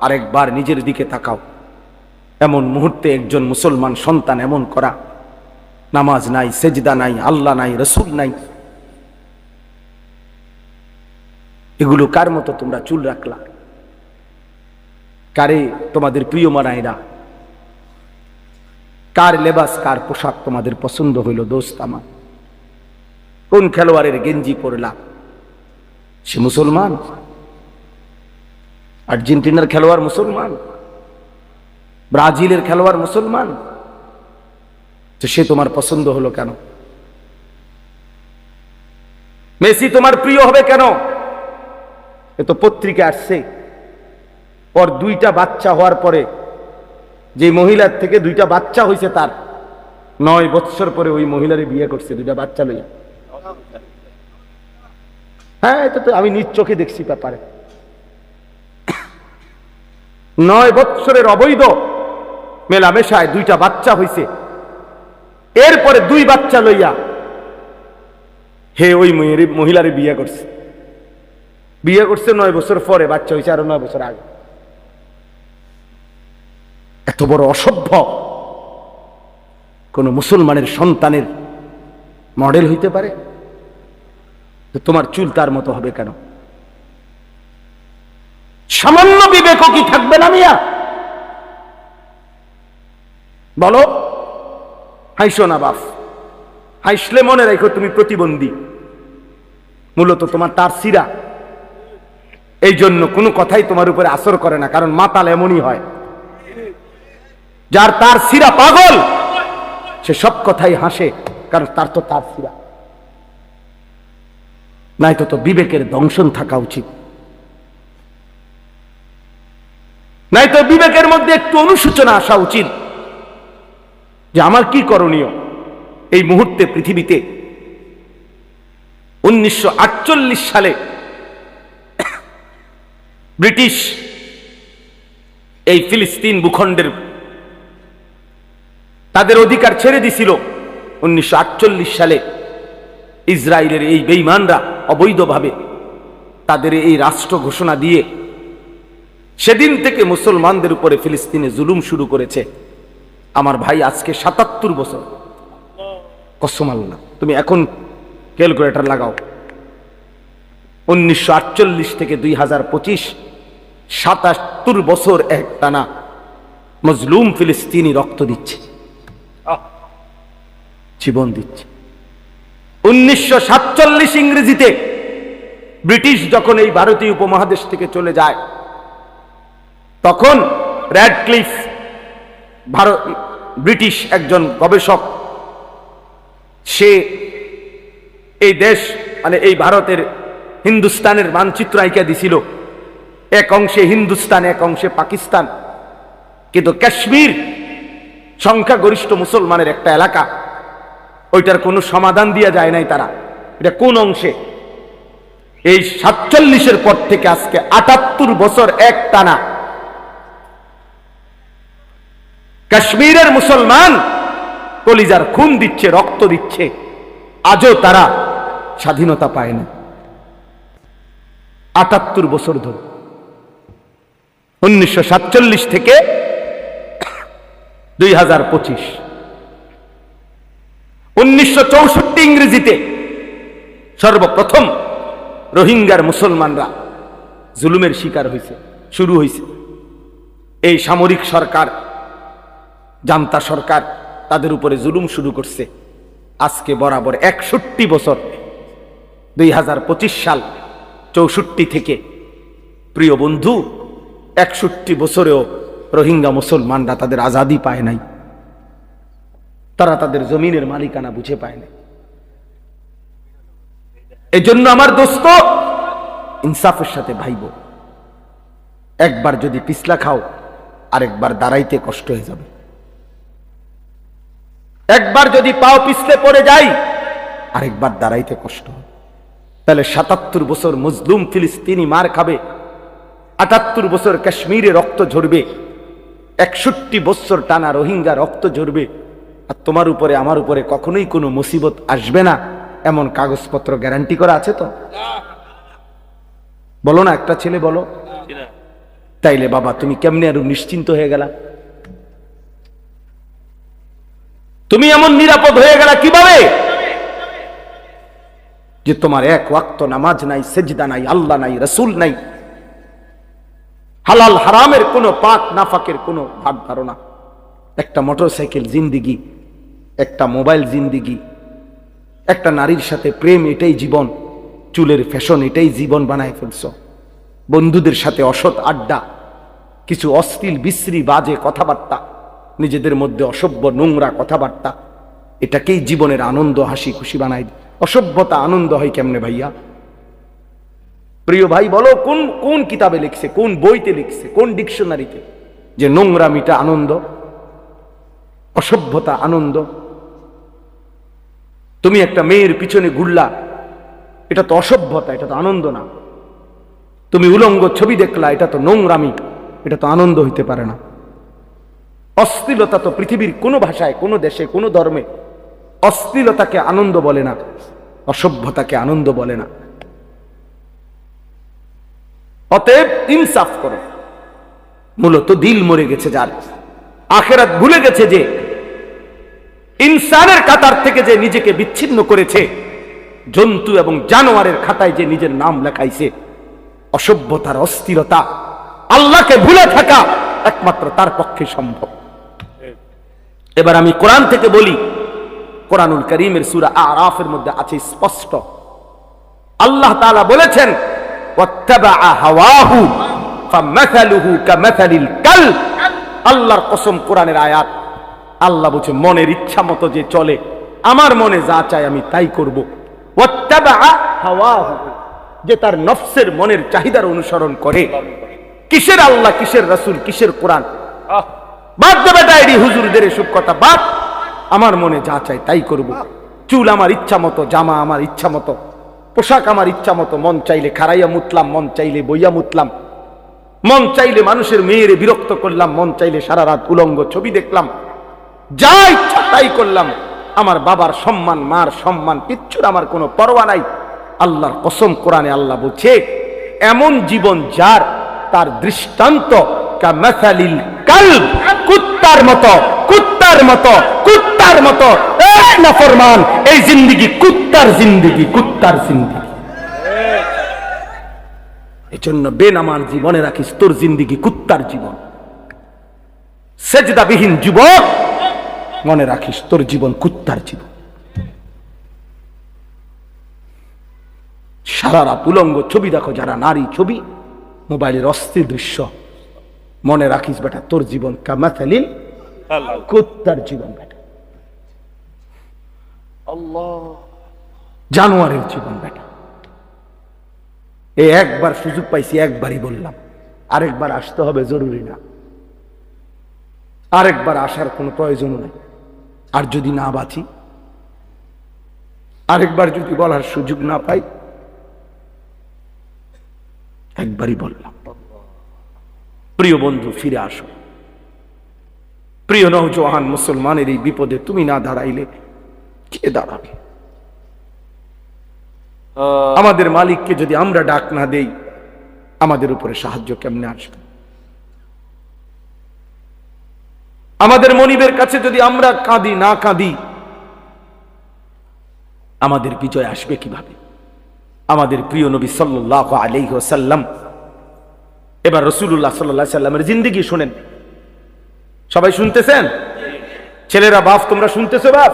আরেকবার নিজের দিকে তাকাও। এমন মুহূর্তে একজন মুসলমান সন্তান এমন করা, নামাজ নাই, সেজদা নাই, আল্লাহ নাই, রসুল নাই, এগুলো কার মতো তোমরা চুল রাখলা? কারে তোমাদের প্রিয় মানাইরা? কার লেবাস, কার পোশাক তোমাদের পছন্দ হইল? দোস্ত আমার, কোন খেলোয়াড়ের গেঞ্জি পরলা? সে মুসলমান? আর্জেন্টিনার খেলোয়াড় মুসলমান, ব্রাজিলের খেলোয়াড় মুসলমান, তো সে তোমার পছন্দ হলো কেন? মেসি তোমার প্রিয় হবে কেন? এ তো পত্রিকা আসছে, ওর 2টা বাচ্চা হওয়ার পরে, যে মহিলার থেকে 2টা বাচ্চা হয়েছে, তার 9 বছর পরে ওই মহিলারে বিয়ে করছে 2টা বাচ্চা লইয়া। হ্যাঁ, এটা তো আমি নিজ চোখে দেখছি ব্যাপারে। 9 বছরের অবৈধ মেলামেশায় 2টা বাচ্চা হয়েছে, এরপরে 2 বাচ্চা লইয়া হে ওই মহিলারে বিয়ে করছে। 9 বছর পরে, বাচ্চা হয়েছে আরো 9 বছর আগে। এত বড় অসভ্য কোন মুসলমানের সন্তানের মডেল হইতে পারে? তো তোমার চুল তার মতো হবে কেন? সামান্য বিবেকও কি থাকবে না মিয়া? বলো। হাইসো না বাপ, হাইসলে মনে রাখো তুমি প্রতিবন্ধী, মূলত তোমার তার সিরা। এই জন্য কোনো কথাই তোমার উপরে আসর করে না, কারণ মাতাল এমনই হয়, যার তার সিরা পাগল, সে সব কথাই হাসে, কারণ তার তো তার সিরা নাই। তো বিবেকের দংশন থাকা উচিত, নাই তো বিবেকের মধ্যে একটু অনুশোচনা আসা উচিত যে আমার কি করণীয় এই মুহূর্তে পৃথিবীতে। 1948 সালে ব্রিটিশ এই ফিলিস্তিন ভূখণ্ডের তাদের অধিকার ছেড়ে দিছিল। 1948 সালে ইসরায়েলের এই বেঈমানরা অবৈধভাবে তাদের এই রাষ্ট্র ঘোষণা দিয়ে সেদিন থেকে মুসলমানদের উপরে ফিলিস্তিনে জুলুম শুরু করেছে। আমার ভাই, আজকে 77 বছর। কসম আল্লাহ, তুমি এখন ক্যালকুলেটর লাগাও, 1948 থেকে 2025, 77 বছর এক টানা মজলুম ফিলিস্তিনি রক্ত দিচ্ছে, জীবন দিচ্ছে। 1947 ইংরেজিতে ব্রিটিশ যখন এই ভারতীয় উপমহাদেশ থেকে চলে যায়, তখন র্যাডক্লিফ, ব্রিটিশ একজন গবেষক, সে এই দেশ মানে এই ভারতের হিন্দুস্তানের মানচিত্র আইকা দিছিল, এক অংশে হিন্দুস্তান, এক অংশে পাকিস্তান। কিন্তু কাশ্মীর সংখ্যাগরিষ্ঠ মুসলমানের একটা এলাকা, ওইটার কোনো সমাধান দিয়া যায় নাই তারা। এটা কোন অংশে? এই 47-এর পর থেকে আজকে 78 বছর এক টানা কাশ্মীরের মুসলমান কলিজার খুন দিচ্ছে, রক্ত দিচ্ছে, আজও তারা স্বাধীনতা পায় না। 78 বছর ধরে, 1947 থেকে 2025। 1964 ইংরেজিতে সর্বপ্রথম রোহিঙ্গার মুসলমানরা জুলুমের শিকার হয়েছে, শুরু হয়েছে। এই সামরিক সরকার, জান্তা সরকার তাদের উপরে জুলুম শুরু করছে। আজকে বরাবর 61 বছর, 2025 সাল 64 থেকে। প্রিয় বন্ধু, 61 বছরেও রোহিঙ্গা মুসলমানরা তাদের আজাদি পায় নাই, তারা তাদের জমিনের মালিকানা বুঝে পায় নাই। এজন্য আমার দোস্ত, ইনসাফের সাথে ভাইব। একবার যদি পিছলা খাও, আরেকবার দাঁড়াইতে কষ্ট হয়ে যাবে। একবার যদি পাও পিছলে পড়ে যাই, আরেকবার দাঁড়াইতে কষ্ট হবে। তাহলে 77 বছর মুসলিম ফিলিস্তিনি মার খাবে, 78 বছর কাশ্মীরে রক্ত ঝরবে, 61 বছর টানা রোহিঙ্গা রক্ত ঝরবে, আর তোমার উপরে আমার উপরে কখনোই কোনো মুসিবত আসবে না, এমন কাগজপত্র গ্যারান্টি করা আছে তো? বলো না, একটা ছেলে বলো। তাইলে বাবা তুমি কেমনে আরো নিশ্চিন্ত হয়ে গেলা? তুমি এমন নিরাপদ হয়ে গেলা কিভাবে যে তোমার এক ওয়াক্ত নামাজ নাই, সেজদা নাই, আল্লাহ নাই, রাসূল নাই, হালাল হারামের কোনো পাক নাফাকের কোনো ভাগ ধারণা। একটা মোটরসাইকেল জিন্দিগি, একটা মোবাইল জিন্দিগি, একটা নারীর সাথে প্রেম, এটাই জীবন। চুলের ফ্যাশন, এটাই জীবন বানায় ফেলছো। বন্ধুদের সাথে অসৎ আড্ডা, কিছু অশ্লীল বিশ্রী বাজে কথাবার্তা, নিজেদের মধ্যে অসভ্য নোংরা কথাবার্তা, এটাকেই জীবনের আনন্দ, হাসি খুশি বানাই। অসভ্যতা আনন্দ হয় কেমনে ভাইয়া? প্রিয় ভাই বলো, কোন কোন কিতাবে লিখছে, কোন বইতে লিখছে, কোন ডিকশনারিতে যে নোংরামিটা আনন্দ, অসভ্যতা আনন্দ? তুমি একটা মেয়ের পিছনে ঘুরলা, এটা তো অসভ্যতা, এটা তো আনন্দ না। তুমি উলঙ্গ ছবি দেখলা, এটা তো নোংরামি, এটা তো আনন্দ হইতে পারে না। অশ্লীলতা তো পৃথিবীর কোনো ভাষায়, কোনো দেশে, কোনো ধর্মে অশ্লীলতাকে আনন্দ বলে না, অসভ্যতাকে আনন্দ বলে না। অতএব ইনসাফ করো। মূলত দিল মরে গেছে যার, আখিরাত ভুলে গেছে যে, ইনসানের কাতার থেকে যে নিজেকে বিচ্ছিন্ন করেছে, জন্তু এবং জানোয়ারের খাতায় যে নিজের নাম লেখাইছে, অসভ্যতার, অস্থিরতা, আল্লাহকে ভুলে থাকা একমাত্র তার পক্ষে সম্ভব। এবার আমি কোরআন থেকে বলি, কোরআনুল কারীমের সূরা আরাফের মধ্যে আছে স্পষ্ট, আল্লাহ তাআলা বলেছেন, ওয়াত্তাবাআ হাওয়াহু ফামাসালুহু কামাসালিল কালব। আল্লাহর কসম, কোরআনের আয়াত। আল্লাহ বলছে, মনের ইচ্ছা মতো যে চলে, আমার মনে যা চায় আমি তাই করব। ওয়াত্তাবাআ হাওয়াহু, যে তার নফসের মনের চাহিদার অনুসরণ করে। কিসের আল্লাহ, কিসের রাসূল, কিসের কোরআন? বাদ দেবে ডায়েরি হুজুরদের এসব কথা, বাদ। আমার মনে যা চাই তাই করব। চুল আমার ইচ্ছা মতো, জামা আমার ইচ্ছা মতো, পোশাক আমার ইচ্ছা মতো, মন চাইলে খাড়াইয়া মুতলাম, মন চাইলে বইয়া মুতলাম, মন চাইলে মানুষের মেয়েরে বিরক্ত করলাম, মন চাইলে সারা রাত উলঙ্গ ছবি দেখলাম, যা ইচ্ছা তাই করলাম। আমার বাবার সম্মান, মার সম্মান, কিচ্ছুর আমার কোনো পরোয়া নাই। আল্লাহর কসম, কোরআনে আল্লাহ বলছে, এমন জীবন যার, তার দৃষ্টান্ত কামাসালিল কালব, কুত্তার মতো, কুত্তার মতো, কুত্তার মতো। এই নাফরমান, এই জিন্দেগি কুত্তার জিন্দেগি, কুত্তার জিন্দেগি। এজন্য বেনামাজ জীবনে রাখিস, তোর জিন্দেগি কুত্তার জীবন। সেজদাবিহীন যুবক, মনে রাখিস তোর জীবন কুত্তার জীবন। সারা রাত উলঙ্গ ছবি দেখো যারা, নারী ছবি, মোবাইলের অস্থির দৃশ্য, মনে রাখিস বেটা তোর জীবন কামাসালিল কুত্তার জীবন বেটা, আল্লাহ, জানোয়ারের জীবন বেটা। এই একবার সুযোগ পাইছি, একবারই বললাম, আরেকবার আসতে হবে জরুরি না, আরেকবার আসার কোনো প্রয়োজন নেই। আর যদি না বাঁচি, আরেকবার যদি বলার সুযোগ না পাই, একবারই বললাম। প্রিয় বন্ধু, ফিরে আসো। প্রিয় নওজওয়ান মুসলমানের এই বিপদে তুমি না দাঁড়াইলে কে দাঁড়াবে? আমাদের মালিককে যদি আমরা ডাক না দেই, আমাদের উপরে সাহায্য কেমনে আসবে? আমাদের মনিবের কাছে যদি আমরা কাঁদি না কাঁদি, আমাদের বিজয় আসবে কিভাবে? আমাদের প্রিয় নবী সাল্লাল্লাহু আলাইহি ওয়াসাল্লাম, এবার রাসূলুল্লাহ সাল্লাল্লাহু আলাইহি ওয়াসাল্লামের জিন্দেগি শুনেন। সবাই শুনতেছেন? ছেলেরা, বাপ, তোমরা শুনতেছো? বাপ,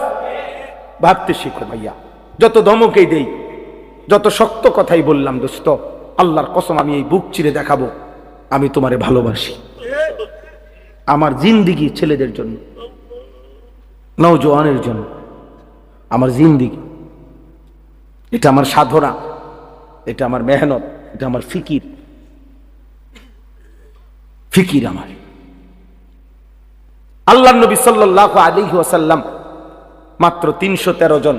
ভাবতে শিখো ভাইয়া। যত ধমকেই দেই, যত শক্ত কথাই বললাম, দোস্ত, আল্লাহর কসম আমি এই বুক চিরে দেখাবো আমি তোমারে ভালোবাসি। আমার জিন্দেগি ছেলেদের জন্য, নওজওয়ানের জন্য, আমার জিন্দেগি, এটা আমার সাধনা, এটা আমার মেহনত, এটা আমার ফিকির আমার। আল্লাহর নবী সাল্লাল্লাহু আলাইহি ওয়াসাল্লাম মাত্র 313 জন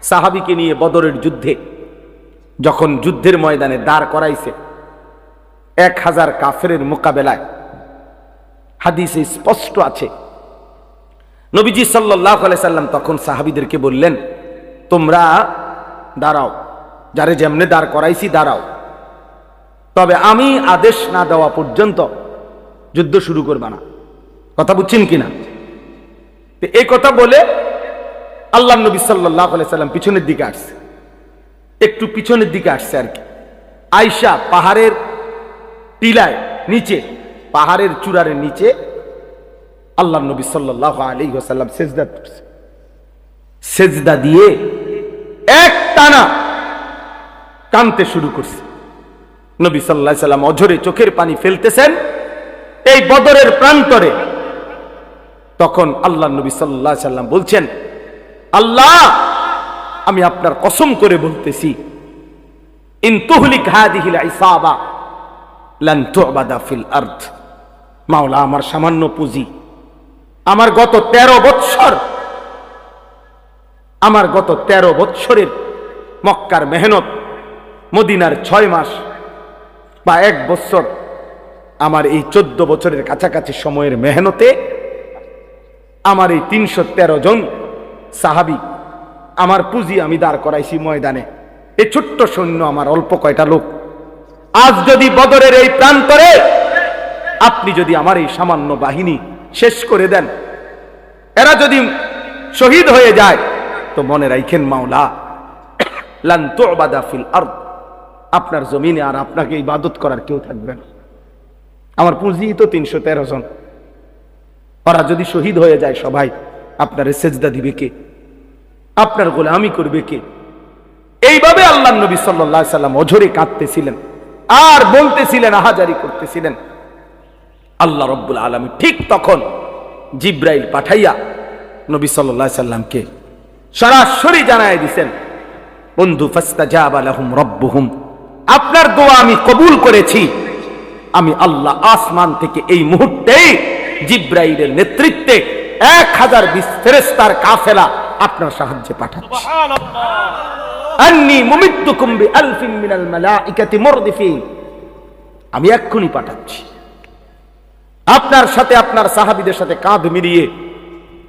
সাহাবীকে নিয়ে বদরের যুদ্ধে যখন যুদ্ধের ময়দানে দাঁড় করাইছে 1000 কাফেরের মোকাবেলায়, হাদিসে স্পষ্ট আছে, নবীজি সাল্লাল্লাহু আলাইহি সাল্লাম তখন সাহাবীদেরকে বললেন, তোমরা দাঁড়াও, যারে যেমনে দাঁড় করাইছি দাঁড়াও, তবে আমি আদেশ না দেওয়া পর্যন্ত যুদ্ধ শুরু করবা না। কথা বুঝছেন কিনা? এই কথা বলে আল্লাহ নবী সাল্লাল্লাহু আলাইহি সাল্লাম পিছনের দিকে আসছে, একটু পিছনের দিকে আসছে আর কি। আয়েশা পাহাড়ের টিলায় নিচে, পাহাড়ের চূড়ার নিচে আল্লাহ নবী সাল্লাল্লাহু আলাইহি ওয়াসাল্লাম সেজদা করছে। সেজদা দিয়ে এক টানা কাঁদতে শুরু করছে। নবী সাল্লাল্লাহু আলাইহি সাল্লাম অঝরে চোখের পানি ফেলতেছেন এই বদরের প্রান্তরে। তখন আল্লাহ নবী সাল্লাল্লাহু আলাইহি সাল্লাম বলছেন, আল্লাহ, আমি আপনার কসম করে বলতেছি, ইন তুহলিক হাদিহিল ইসাবা লান তু'বাদা ফিল আরদ। মাওলা, আমার সামান্য পুঁজি, আমার গত 13 বৎসর, আমার গত 13 বৎসরের মক্কার মেহনত, মদিনার 6 মাস বা 1 বছর, আমার এই 14 বছরের কাছাকাছি সময়ের মেহনতে আমার এই 313 জন সাহাবী, আমার পুঁজি আমি দাঁড় করাইছি ময়দানে। এই ছোট্ট সৈন্য আমার অল্প কয়টা লোক, আজ যদি বদরের এই প্রান্তরে আপনি যদি আমার এই সামান্য বাহিনী শেষ করে দেন, এরা যদি শহীদ হয়ে যায়, তো মনে রাখেন মাওলা, লান তু'বাদা ফিল আরদ, আপনার জমিনে আর আপনাকে ইবাদত করার কেউ থাকবে না। আমার পুঁজি তো 313 জন, ওরা যদি শহীদ হয়ে যায় সবাই, আপনারে সেজদা দিবে কে? আপনার গোলামি করবে কে? এইভাবে আল্লাহ নবী সাল্লাল্লাহু আলাইহি সাল্লাম অঝরে কাঁদতেছিলেন আর বলতেছিলেন, আহাজারি করতেছিলেন। আল্লাহ রাব্বুল আলামিন ঠিক তখন জিব্রাইল পাঠাইয়া নবী সাল্লাল্লাহু আলাইহি সাল্লামকে সরাসরি জানায় দিয়েছেন, বন্ধু, ফাস্তাজাবা লাহুম রাব্বুহুম, আপনার দোয়া আমি কবুল করেছি। আমি আল্লাহ আসমান থেকে এই মুহূর্তেই জিব্রাইলের নেতৃত্বে 1020 ফেরেশতার কাফেলা আপনার সাহায্যে পাঠাচ্ছি। সুবহানাল্লাহ। আন্নী মুমিদ্দুকুম বিআলফিন মিনাল মালাইকাতি মুরদিফিন, আমি এক্ষুনি পাঠাচ্ছি। আপনার সাথে, আপনার সাহাবীদের সাথে কাঁধ মিলিয়ে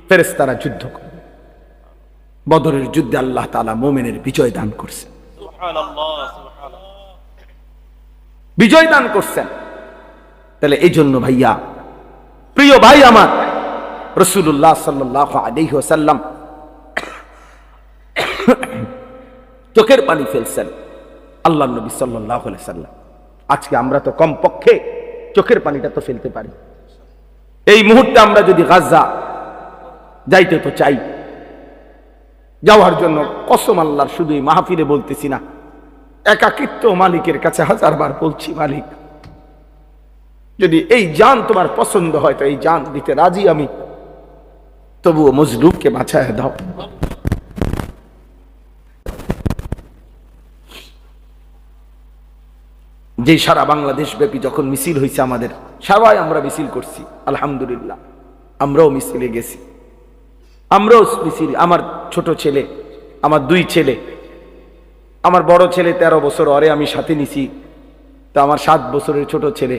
ফেরেশতারা যুদ্ধ করবে। বদরের যুদ্ধে আল্লাহ তাআলা মুমিনের বিজয় দান করছেন। সুবহানাল্লাহ, সুবহানাল্লাহ, বিজয় দান করছেন। তাহলে এই জন্য ভাইয়া, প্রিয় ভাই আমার, রাসূলুল্লাহ সাল্লাল্লাহু আলাইহি ওয়াসাল্লাম চোখের পানি ফেলছেন। আল্লাহ নবী সাল্লাল্লাহু আলাইহি ওয়াসাল্লাম, আজকে আমরা তো কমপক্ষে চোখের পানিটা তো ফেলতে পারি। এই মুহূর্তে আমরা যদি গাজা যাইতে তো চাই, যাওয়ার জন্য কসম আল্লাহর, শুধু এই মাহফিলে বলতেছি না, একাকিত্ব মালিকের কাছে 1000 বার বলছি, মালিক, যদি এই জান তোমার পছন্দ হয় তো এই জান দিতে রাজি আমি, তবুও মজলুমকে বাঁচায় দাও। যে সারা বাংলাদেশ ব্যাপী যখন মিছিল হয়েছে আমাদের, সবাই আমরা মিছিল করছি আলহামদুলিল্লাহ, আমরাও মিছিলে গেছি, আমরাও মিছিল। আমার ছোট ছেলে, আমার 2 ছেলে, আমার বড় ছেলে 13 বছর, ওরে আমি সাথে নিছি। তো আমার 7 বছরের ছোট ছেলে,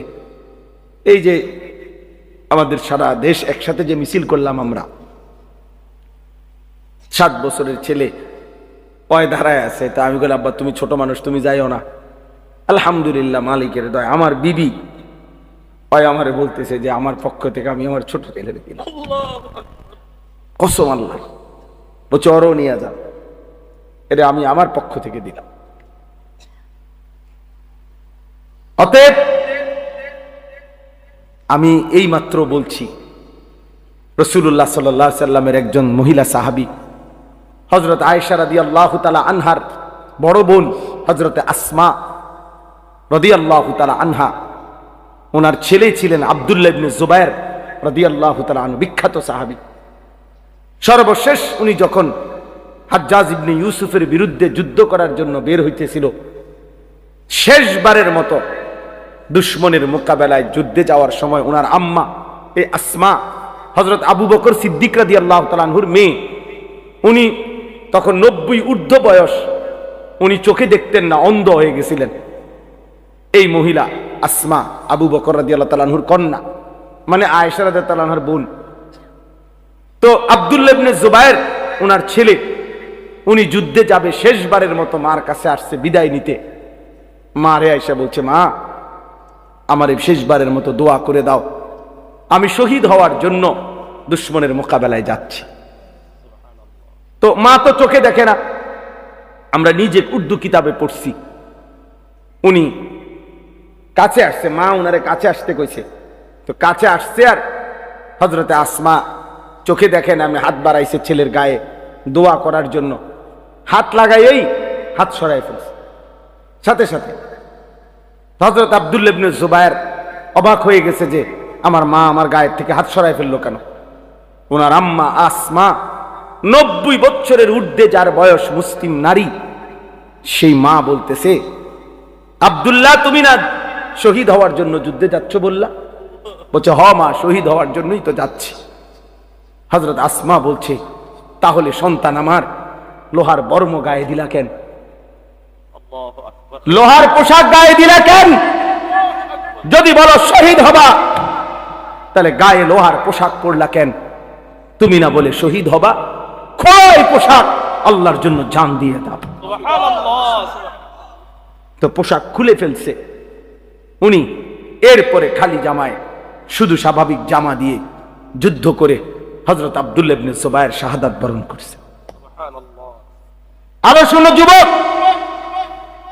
এই যে আমাদের সারা দেশ একসাথে যে মিছিল করলাম আমরা, 7 বছরের ছেলে পয় ধারায় আছে। তা আমি বলি, আব্বা তুমি ছোট মানুষ, তুমি যাইও না। আলহামদুলিল্লাহ, মালিকের দয়া, আমার বিবি হয় আমারে বলতেছে যে আমার পক্ষ থেকে আমি আমার ছোট ছেলের দিলাম, কসম আল্লাহ, বলছে ওরও নিয়ে যাও, এটা আমি আমার পক্ষ থেকে দিলাম। অতএব আমি এই মাত্র বলছি, রাসূলুল্লাহ সাল্লাল্লাহু আলাইহি সাল্লামের একজন মহিলা সাহাবী হযরত আয়েশা রাদিয়াল্লাহু তাআলা আনহার বড় বোন হযরত আসমা রাদিয়াল্লাহু তাআলা আনহা, ওনার ছেলে ছিলেন আব্দুল্লাহ ইবনে জুবায়ের রাদিয়াল্লাহু তাআলা আনহু, বিখ্যাত সাহাবী। সর্বশেষ উনি যখন হাজ্জাজ ইবনে ইউসুফের বিরুদ্ধে যুদ্ধ করার জন্য বের হইতেছিল, শেষবারের মতো দুশমনের মোকাবেলায় যুদ্ধে যাওয়ার সময় ওনার আম্মা এই আসমা হযরত আবু বকর সিদ্দিক রাদিয়াল্লাহু তাআলা আনহুর মেয়ে, উনি তখন 90 ঊর্ধ্ব বয়স, উনি চোখে দেখতেন না, অন্ধ হয়ে গেছিলেন। এই মহিলা আসমা আবু বকর রাদিয়াল্লাহু তাআলা আনহুর কন্যা, মানে আয়েশা রাদিয়াল্লাহু তাআলা আনহার বোন। তো আব্দুল্লাহ ইবনে জুবায়ের ওনার ছেলে, উনি যুদ্ধে যাবে, শেষবারের মতো মার কাছে আসছে বিদায় নিতে। মা রে আয়েশা বলছে, মা আমার এই শেষবারের মতো দোয়া করে দাও, আমি শহীদ হওয়ার জন্য দুশমনের মোকাবেলায় যাচ্ছি। তো মা তো চোখে দেখে না, আমরা নিজে উর্দু কিতাবে পড়ছি, উনি কাছে আসছে, মা উনারে কাছে আসতে কইছে। তো কাছে আসছে, আর হযরতে আসমা চোখে দেখেন, আমি হাত বাড়াইছে ছেলের গায়ে দোয়া করার জন্য, হাত লাগাইয়েই হাত সরাই ফেলছে। সাথে সাথে হযরত আব্দুল্লাহ ইবনে জুবায়ের অবাক হয়ে গেছে যে আমার মা আমার গায়ের থেকে হাত সরাই ফেললো কেন। ওনার আম্মা আসমা 90 বছরের ঊর্ধ্বে যার বয়স, মুসলিম নারী, সেই মা বলতেছে, আব্দুল্লাহ তুমি না শহীদ হওয়ার জন্য যুদ্ধে যাচ্ছ বললা? বলছে, হ মা, শহীদ হওয়ার জন্যই তো যাচ্ছি। হযরত আসমা বলছে, তাহলে সন্তান আমার লোহার বর্ম গায়ে দিলা কেন? লোহার পোশাক গায়ে দিলা কেন? যদি বলো শহীদ হবা, তাহলে গায়ে লোহার পোশাক পরলা কেন? তুমি না বলে শহীদ হবা, খোয় পোশাক, আল্লাহর জন্য জান দিয়ে দাও। তো পোশাক খুলে ফেলছে উনি। এরপরে খালি জামায়, শুধু স্বাভাবিক জামা দিয়ে যুদ্ধ করে হযরত আব্দুল্লাহ ইবনে জুবায়ের শাহাদাত বরণ করছে। আরো শুনো যুবক,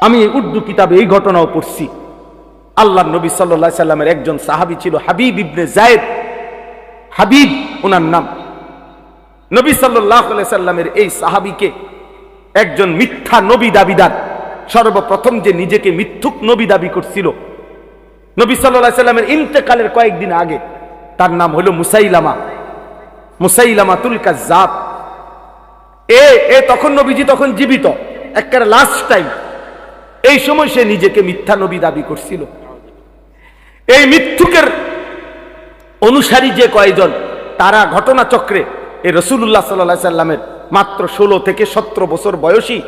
আমি উর্দু কিতাবে এই ঘটনাও পড়ছি। আল্লাহর নবী সাল্লাল্লাহু আলাইহি সাল্লামের একজন সাহাবী ছিল হাবিব ইবনে যায়েদ, হাবিব ওনার নাম। নবী সাল্লাল্লাহু আলাইহি সাল্লামের এই সাহাবীকে একজন মিথ্যা নবী দাবিদার, সর্বপ্রথম যে নিজেকে মিথ্যুক নবী দাবি করছিল নবী সাল্লাল্লাহু আলাইহি সাল্লামের ইন্তেকালের কয়েকদিন আগে, তার নাম হলো মুসাইলামা, মুসাইলামাতুল কাজ্জাব। তখন নবীজি তখন জীবিত, একেবারে লাস্ট টাইম। এই সময় সে নিজেকে মিথ্যা নবী দাবি করছিল। এই মিথ্যুকের অনুসারী যে কয়েকজন, তারা ঘটনাচক্রে এই রাসূলুল্লাহ সাল্লাল্লাহু আলাইহি সাল্লামের মাত্র 16 থেকে 17 বছর বয়সী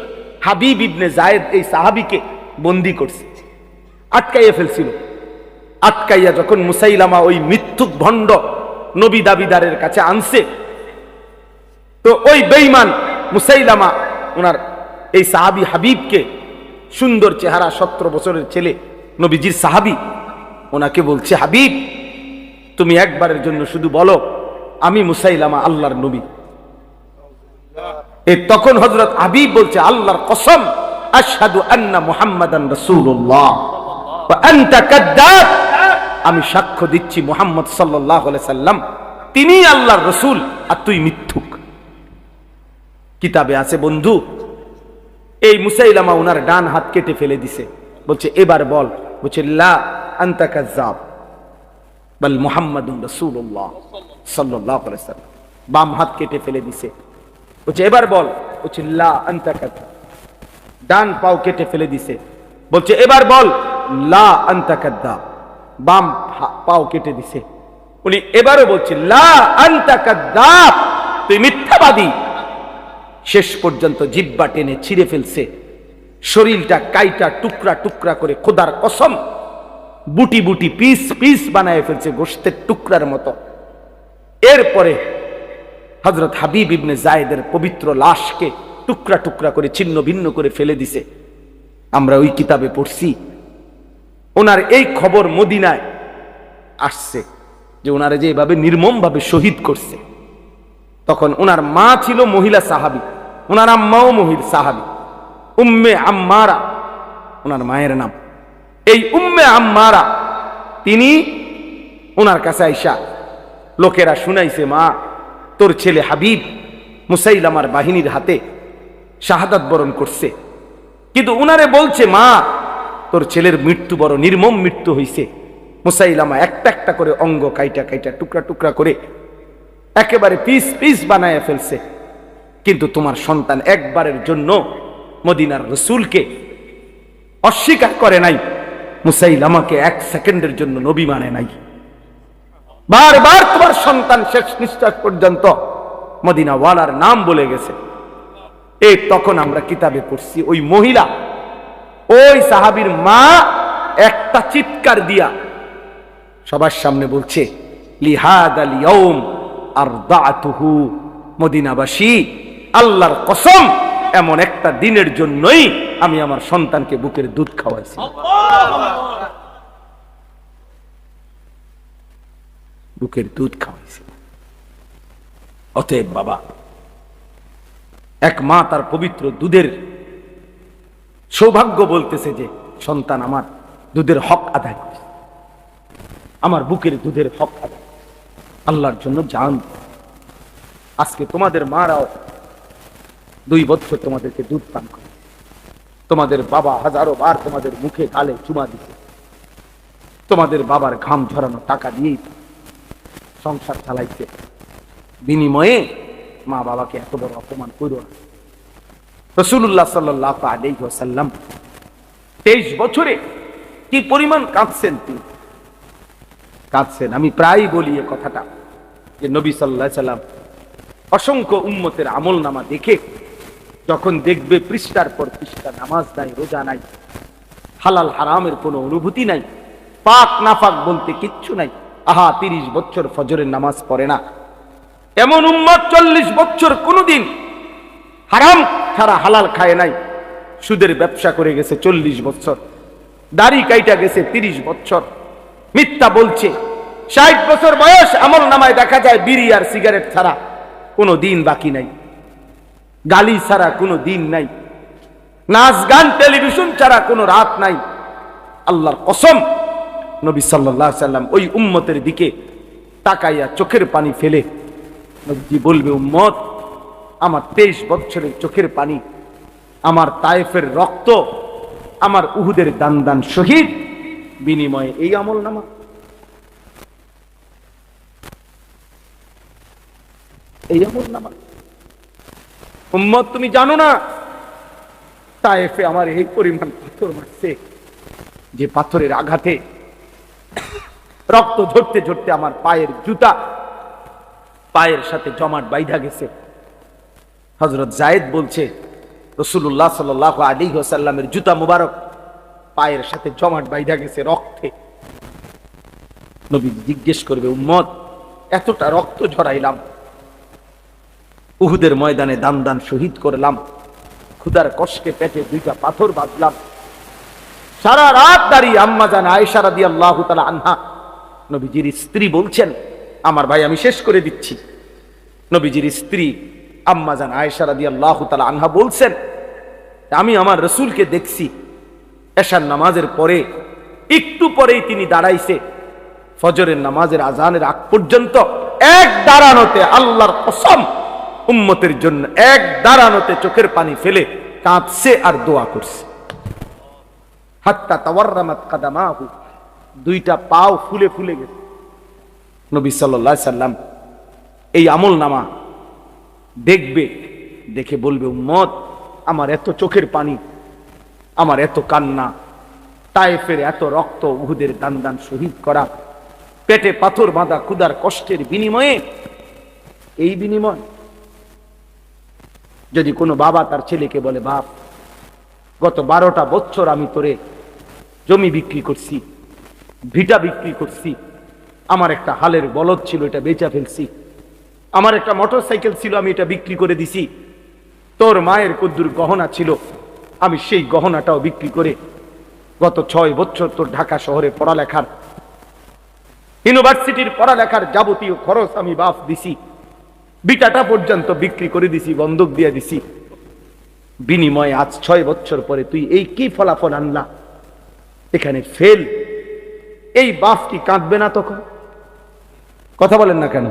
হাবিব ইবনে যায়েদ এই সাহাবীকে বন্দী করছে, আটকাইয়া ফেলছিল। আটকাইয়া যখন মুসাইলামা ওই মিথ্যুক ভণ্ড নবী দাবিদারের কাছে আনছে, তো ওই বেঈমান মুসাইলামা ওনার এই সাহাবী হাবিবকে, সুন্দর চেহারা, 17 বছরের ছেলে, নবীজির সাহাবী, ওনাকে বলছে, হাবিব তুমি একবারের জন্য শুধু বলো আমি মুসাইলামা আল্লাহর নবী। তখন হযরত হাবিব বলছে, আল্লাহর কসম, আশহাদু আন্না মুহাম্মাদান রাসূলুল্লাহ ওয়া আনতা কাদ্দাব, আমি সাক্ষ্য দিচ্ছি মুহাম্মদ সাল্লাল্লাহু আলাইহি সাল্লাম তিনি আল্লাহর রাসূল, আর তুই মিথ্যুক। কিতাবে আছে বন্ধু, এই মুসাইলামা ওনার ডান হাত কেটে ফেলে দিছে। বলছে, এবার বল। বলছে, লা আনতা কাজ্জাব বাল মুহাম্মাদুর রাসূলুল্লাহ সাল্লাল্লাহু আলাইহি সাল্লাম। বাম হাত কেটে ফেলে দিছে। বলছে, এবার বল। বলছে, লা আনতা কাজ্জাব। ডান পাও কেটে ফেলে দিছে। বলছে, এবার বল। লা আনতা কাদ্দাব, বাম পাও কেটে দিছে। উনি এবারও বলছে লা আনতা কাদ্দাব, তুই মিথ্যাবাদী। শেষ পর্যন্ত জিহ্বা টেনে ছিঁড়ে ফেলছে, শরীরটা কাইটা টুকরা টুকরা করে, খোদার কসম বুটি বুটি পিস পিস বানায় ফেলছে, গোশতের টুকরার মতো। এরপরে হযরত হাবিব ইবনে যায়েদের পবিত্র লাশকে টুকরা টুকরা করে ছিন্ন ভিন্ন করে ফেলে দিছে। আমরা ওই কিতাবে পড়ছি, ওনার এই খবর মদিনায় আসছে যে ওনারা যে এভাবে নির্মম ভাবে শহীদ করছে। তখন ওনার মা ছিল মহিলা সাহাবী, ওনার আম্মাও মহিলা সাহাবী, উম্মে আম্মারা ওনার মায়ের নাম। এই উম্মে আম্মারা তিনি ওনার কাছে আইসা লোকেরা শুনাইছে, মা তোর ছেলে হাবিব মুসাইলামার বাহিনীর হাতে শাহাদাত বরণ করছে, কিন্তু উনারে বলছে, মা তোর ছেলের মৃত্যু বড় নির্মম মৃত্যু হইছে। মুসাইলামা একটা একটা করে অঙ্গ কাইটা কাইটা টুকরা টুকরা করে একেবারে পিস পিস বানায় ফেলছে, কিন্তু তোমার সন্তান একবারের জন্য মদিনার রসুলকে অস্বীকার করে নাই, মুসাইলামাকে এক সেকেন্ডের জন্য নবী মানে নাই। বারবার তোমার সন্তান শেষ নিঃশ্বাস পর্যন্ত মদিনা ওয়ালার নাম বলে গেছে। এই তখন আমরা কিতাবে পড়ছি, ওই মহিলা, ওই সাহাবীর মা একটা চিৎকার দিয়া সবার সামনে বলছে, লিহাদাল ইয়াউম আরদাতুহু, মদিনাবাসী আল্লাহর কসম এমন একটা দিনের জন্যই আমি আমার সন্তানকে বুকের দুধ খাওয়াইছি। বুকের দুধ খাওয়াইছি। অতএব বাবা, এক মা তার পবিত্র দুধের সৌভাগ্য বলতেছে যে সন্তান আমার দুধের হক আদায় করে, আমার বুকের দুধের হক আদায়, আল্লাহর জন্য জান। আজকে তোমাদের মারাও 2 বছর তোমাদেরকে দুধ পান করে, তোমাদের বাবা হাজারো বার তোমাদের মুখে গালে চুমা দিতে, তোমাদের বাবার ঘাম ঝরানো টাকা দিয়ে সংসার চালাইছে, বিনিময়ে মা বাবাকে এত বড় অপমান করো না। রাসূলুল্লাহ সাল্লাল্লাহু আলাইহি ওয়াসাল্লাম 23 বছরে কি পরিমাণ কাঁদছেন, তিনি কাঁদছেন। আমি প্রায় বলি এই কথাটা যে নবী সাল্লাল্লাহু আলাইহি ওয়াসাল্লাম অসংখ্য উম্মতের আমলনামা দেখে যখন দেখবে পৃষ্ঠার পর পৃষ্ঠা নামাজ নাই, রোজা নাই, হালাল হারামের কোনো অনুভূতি নাই, পাক নাফাক বলতে কিচ্ছু নাই, 30 বছর ফজরের নামাজ পড়ে না, এমন উম্মত 40 বছর কোনদিন হারাম ছাড়া হালাল খায় নাই, সুদের ব্যবসা করে গেছে 40 বছর, দাড়ি কাইটা গেছে 30 বছর, মিথ্যা বলছে, 60 বছর বয়স আমল নামায় দেখা যায় বিড়ি আর সিগারেট ছাড়া কোনো দিন বাকি নাই, গালি ছাড়া কোনো দিন নাই, নাচ গান টেলিভিশন ছাড়া কোনো রাত নাই। আল্লাহর কসম, নবী সাল্লাল্লাহু আলাইহি ওয়াসাল্লাম ওই উম্মতের দিকে তাকাইয়া চোখের পানি ফেলে নবীজি বলবে, উম্মত আমার 23 বছরের চোখের পানি, আমার তায়েফের রক্ত, আমার উহুদের দান দান শহীদ, বিনিময়ে এই আমল নামা। এই আমল নামা উম্মত, তুমি জানো না তায়েফে আমার এই পরিমাণ পাথর মারছে, যে পাথরের আঘাতে রক্ত ঝরতে ঝরতে আমার পায়ের জুতা পায়ের সাথে জমাট বাইধা গেছে। হযরত যায়েদ বলছে, রাসূলুল্লাহ সাল্লাল্লাহু আলাইহি ওয়াসাল্লামের জুতা মুবারক পায়ের সাথে জমাট বাইধা গেছে রক্তে। নবী জিজ্ঞেস করবে, উম্মত এতটা রক্ত ঝরাইলাম, উহুদের ময়দানে দান দান শহীদ করলাম, ক্ষুধার কষ্টে পেটে 2টা পাথর বাঁধলাম, সারা রাত দাঁড়িয়ে আম্মা জান আয়েশা রাদিয়াল্লাহু তাআলা আনহা, নবীজির স্ত্রী বলছেন, আমার ভাই আমি শেষ করে দিচ্ছি, নবীজির স্ত্রী আম্মা জান আয়েশা রাদিয়াল্লাহু তাআলা আনহা বলছেন, আমি আমার রাসূলকে দেখছি এশার নামাজের পরে একটু পরেই তিনি দাঁড়াইছে, ফজরের নামাজের আজানের আগ পর্যন্ত এক দাঁড়ানোতে, আল্লাহর কসম উম্মতের জন্য এক দাঁড়ানোতে চোখের পানি ফেলে কাঁদছে আর দোয়া করছে। হাত্তা তাওয়াররামাত কাদামাহু, 2টা পাও ফুলে ফুলে গেছে। নবী সাল্লাল্লাহু আলাইহি সাল্লাম এই আমল নামা দেখবে, দেখে বলবে, উম্মত আমার এত চোখের পানি, আমার এত কান্না, তায়েফের এত রক্ত, উহুদের দান দান শহীদ করা, পেটে পাথর বাঁধা, ক্ষুধার কষ্টের বিনিময়ে, এই বিনিময় যদি কোনো বাবা তার ছেলেকে বলে, বাপ গত 12টা বছর আমি তোরে জমি বিক্রি করছি, ভিটা বিক্রি করছি, আমার একটা হালের বলদ ছিল এটা বেচা ফেলছি, আমার একটা মোটরসাইকেল ছিল আমি এটা বিক্রি করে দিছি, তোর মায়ের কদ্দুর গহনা ছিল আমি সেই গহনাটাও বিক্রি করে গত 6 বছর তোর ঢাকা শহরে পড়ালেখার, ইউনিভার্সিটির পড়ালেখার যাবতীয় খরচ আমি বাপ দিছি, বিটাটা পর্যন্ত বিক্রি করে দিছি, বন্ধক দিয়ে দিছি, বিনিময়ে আজ 6 বছর পরে তুই এই কি ফলাফল আনলা, এখানে ফেল। এই বাপ কি কাঁদবে না তখন? কথা বলেন না কেন?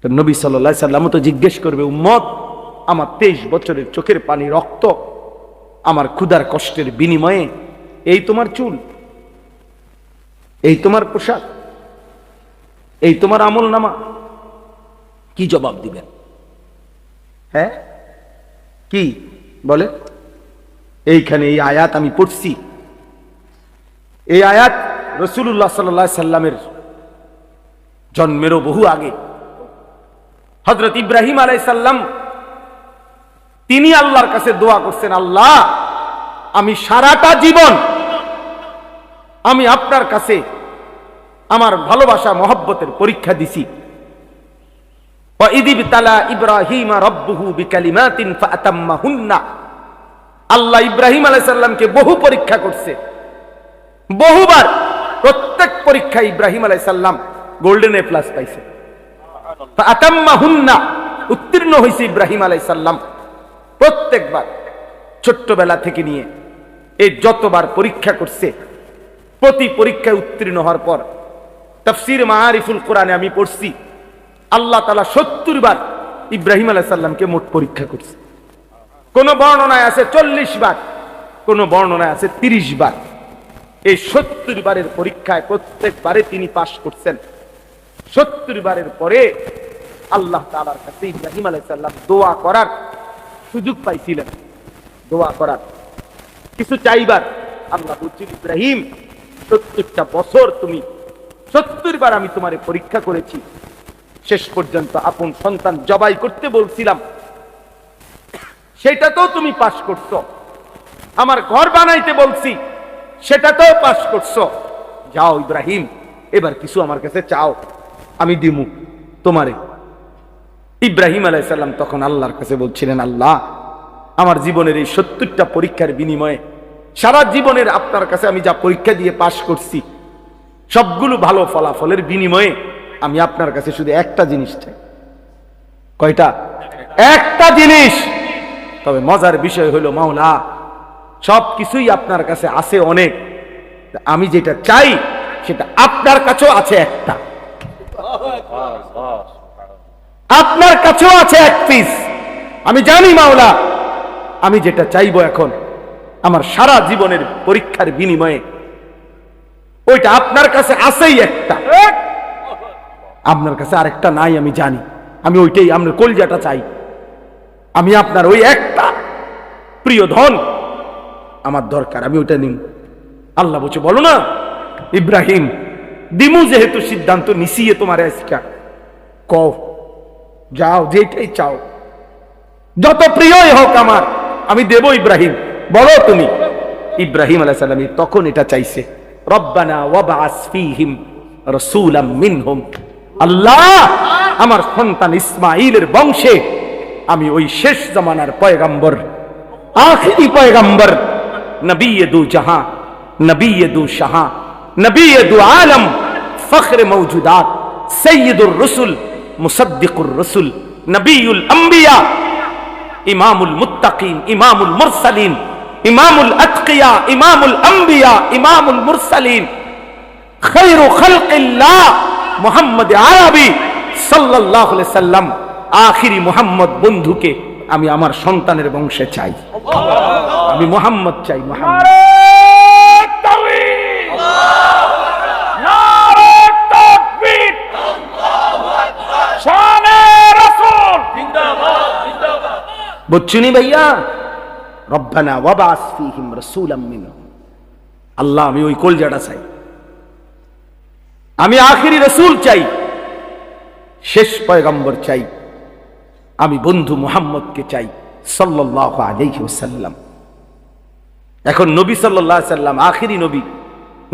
তো নবী সাল্লাল্লাহু আলাইহি সাল্লাম তো জিজ্ঞেস করবে, উম্মত আমার 23 বছরের চোখের পানি, রক্ত, আমার ক্ষুধার কষ্টের বিনিময়ে এই তোমার চুল, এই তোমার পোশাক, এই তোমার আমল নামা, কি জবাব দিবেন? হ্যাঁ কি বলে? এইখানে এই আয়াত আমি পড়ছি, এই আয়াত রাসূলুল্লাহ সাল্লাল্লাহু আলাইহি সাল্লামের জন্মেরও বহু আগে হযরত ইব্রাহিম আলাইহিস সালাম তিনি আল্লাহর কাছে দোয়া করছেন, আল্লাহ আমি সারাটা জীবন আমি আপনার কাছে আমার ভালোবাসা মহব্বতের পরীক্ষা দিছি। ওয়াইদিবতালা ইব্রাহিম রাব্বুহু বিকালিমাতিন ফাআতাম্মাহুন্না, আল্লাহ ইব্রাহিম আলাইহিস সালামকে বহু পরীক্ষা করছে, বহুবার, প্রত্যেক পরীক্ষায় ইব্রাহিম আলাইহিস সালাম গোল্ডেন এ প্লাস পাইছে, ফাআতাম্মাহুন্না, উত্তীর্ণ হয়েছে ইব্রাহিম আলাইহিস সালাম প্রত্যেকবার। ছোট্টবেলা থেকে নিয়ে এই যতবার পরীক্ষা করছে, প্রতি পরীক্ষায় উত্তীর্ণ হওয়ার পর তাফসীর মাআরিফুল কোরআনে আমি পড়ছি, আল্লাহ তাআলা 70 বার ইব্রাহিম আলাইহিস সালামকে মোট পরীক্ষা করছে। কোন বর্ণনায় আছে 40 বার, কোন বর্ণনায় আছে 30 বার। এই 70 বারের পরীক্ষায় প্রত্যেকবারে তিনি পাশ করছেন। 70 বারের পরে আল্লাহ তাআলার কাছে ইব্রাহিম আলাইহিস সালাম দোয়া করার সুযোগ পাইছিলেন, দোয়া করার, কিছু চাইবার। আল্লাহ বলছেন, ইব্রাহিম 70টা বছর তুমি, 70 বার আমি তোমারে পরীক্ষা করেছি, শেষ পর্যন্ত আপন সন্তান জবাই করতে বলছিলাম, সেটাতেও তুমি পাশ করছো, আমার ঘর বানাইতে বলছি সেটাতেও পাশ করছো, যাও ইব্রাহিম এবার কিছু আমার কাছে চাও, আমি দিমু তোমারে। ইব্রাহিম আলাইহিস সালাম তখন আল্লাহর কাছে বলছিলেন, আল্লাহ আমার জীবনের এই 70টা পরীক্ষার বিনিময়ে, সারা জীবনের আপনার কাছে আমি যা পরীক্ষা দিয়ে পাশ করছি, সবগুলো ভালো ফলাফলের বিনিময়ে আমি আপনার কাছে শুধু একটা জিনিস চাই। কয়টা? একটা জিনিস। তবে মজার বিষয় হলো, মাওলা সবকিছুই আপনার কাছে আছে অনেক, আমি যেটা চাই সেটা আপনার কাছেও আছে একটা, আপনার কাছেও আছে এক পিস। আমি জানি মাওলা আমি যেটা চাইবো এখন আমার সারা জীবনের পরীক্ষার বিনিময়ে, ওইটা আপনার কাছে আছেই একটা, আপনার কাছে আরেকটা নাই, আমি জানি। আমি ওইটাই, আপনার কলজাটা চাই, আমি আপনার ওই একটা প্রিয় ধন আমার দরকার, আমি ওইটা নিই। আল্লাহ বলছে, বলো না ইব্রাহিম, দিমু যেহেতু সিদ্ধান্ত নিছিয়ে তোমার আজকা, কও যাও, যেটাই চাও, যত প্রিয়ই হোক আমার, আমি দেব ইব্রাহিম, বলো তুমি। ইব্রাহিম আলাইহিস সালাম তখন এটা চাইছে, রব্বানা ওয়াবআস ফীহিম রাসূলাম মিনহুম, আল্লাহ আমার সন্তান ইসমাঈলের বংশে আমি ওই শেষ জামানার পয়গম্বর, আখিরি পয়গম্বর, নবিয়ে দু জাহাं, নবিয়ে দু শাহাं, নবিয়ে দু আলম, ফখরে মওজুদাত, সৈয়দুর রসুল, মুসদ্দিকুর রসুল, নবিউল আম্বিয়া, ইমামুল মুত্তাকিন, ইমামুল মুরসালিন, ইমামুল আতকিয়া, ইমামুল আম্বিয়া, ইমামুল মুরসালিন, খায়রু খালকিল্লাহ মুহাম্মদ আরবি সাল্লাল্লাহু আলাইহি সাল্লাম, আখিরি মুহাম্মদ বন্ধুকে আমি আমার সন্তানের বংশে চাই, আমি মুহাম্মদ চাই, মুহাম্মদ। বুঝছুনি ভাইয়া, রব্বানা ওয়াবাস ফীহিম রাসূলাম মিনহুম। আল্লাহ, আমি ওই কলজাটা চাই, আমি আখিরি রাসূল চাই, শেষ পয়গম্বর চাই, আমি বন্ধু মুহাম্মদকে চাই সাল্লাল্লাহু আলাইহি ওয়াসাল্লাম। এখন নবী সাল্লাল্লাহু আলাইহি ওয়াসাল্লাম আখিরি নবী,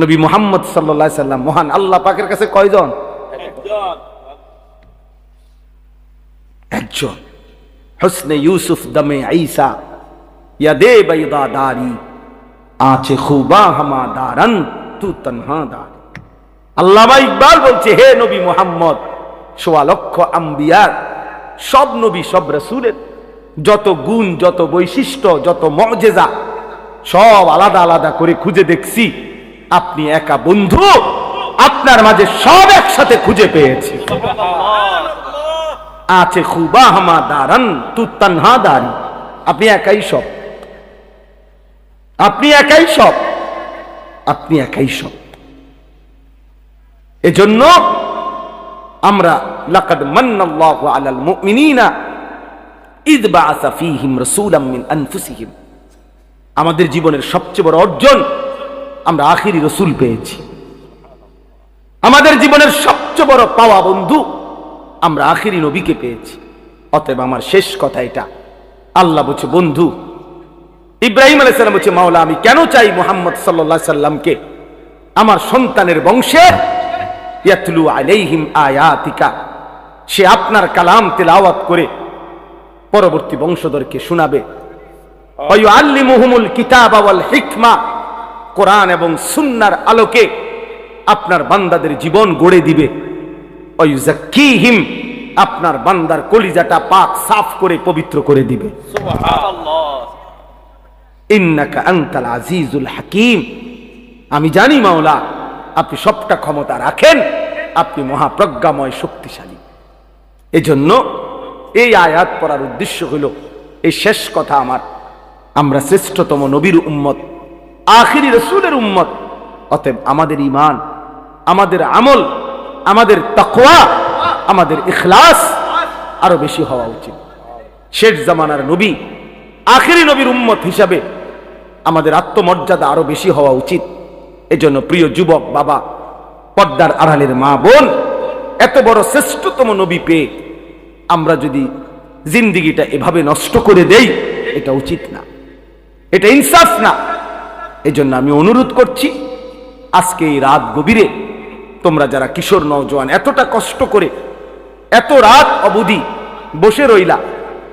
নবী মুহাম্মদ সাল্লাল্লাহু আলাইহি ওয়াসাল্লাম মহান আল্লাহ পাকের কাছে কয়জন? একজন। হুসনে ইউসুফ দমে ঈসা ইয়াদে বাইদা দারি আছে খুবা হামা দারান তু তনহা দারি। আল্লামা ইকবাল বলছে, হে নবী মুহাম্মদ, ১৬ লক্ষ আম্বিয়ার, সব নবী সব রাসূলের যত গুণ, যত বৈশিষ্ট্য, যত মুআজিজা সব আলাদা আলাদা করে খুঁজে দেখছি, আপনি একা বন্ধু, আপনার মাঝে সব একসাথে খুঁজে পেয়েছি। আছে খুবা হামা দারান তু তনহা দারি। আপনি একাই সব, আপনি একাই সব, আপনি একাই সব। এজন্য আমরা লাকাদ মান্নাল্লাহু আলাল মুমিনিনা ইয বাআসা ফীহিম রাসূলাম মিন আনফুসিহিম। আমাদের জীবনের সবচেয়ে বড় অর্জন, আমরা আখিরি রাসূল পেয়েছি। আমাদের জীবনের সবচেয়ে বড় পাওয়া বন্ধু, আমরা আখিরি নবীকে পেয়েছি। অতএব আমার শেষ কথা এটা, আল্লাহ বলছে বন্ধু, ইব্রাহিম আলাইহিস সালাম বলছে, মাওলা আমি কেন চাই মুহাম্মদ সাল্লাল্লাহু আলাইহি সাল্লামকে আমার সন্তানের বংশে, ইয়াতলু আলাইহিম আয়াতিকা, সে আপনার কালাম তেলাওয়াত করে পরবর্তী বংশধরকে শোনাবে, ওয়া ইউআল্লিমুহুমুল কিতাবা ওয়াল হিকমা, কোরআন এবং সুন্নাহর আলোকে আপনার বান্দাদের জীবন গড়ে দিবে, ওয়া ইউযাক্কিহিম, আপনার বান্দার কলিজাটা পাক সাফ করে পবিত্র করে দিবে। সুবহানাল্লাহ। ইন্নাকা আনতাল আজিজুল হাকীম, আমি জানি মাওলা আপনি সবটা ক্ষমতা রাখেন, আপনি মহাপ্রজ্ঞাময় শক্তিশালী। এজন্য এই আয়াত পড়ার উদ্দেশ্য হল এই শেষ কথা আমার, আমরা শ্রেষ্ঠতম নবীর উম্মত, আখিরি রাসূলের উম্মত। অতএব আমাদের ঈমান, আমাদের আমল, আমাদের তাকওয়া, আমাদের ইখলাস আরো বেশি হওয়া উচিত। শেষ জামানার নবী, আখিরি নবীর উম্মত হিসাবে আমাদের আত্মমর্যাদা আরো বেশি হওয়া উচিত। এজন্য প্রিয় যুবক বাবা, পর্দার আড়ালের মা বোন, এত বড় শ্রেষ্ঠতম নবী পেয়ে আমরা যদি জিন্দিগিটা এভাবে নষ্ট করে দেই, এটা উচিত না, এটা ইনসাফ না। এজন্য আমি অনুরোধ করছি, আজকে এই রাত গভীরে তোমরা যারা কিশোর নওজোয়ান এতটা কষ্ট করে এত রাত অবধি বসে রইলা,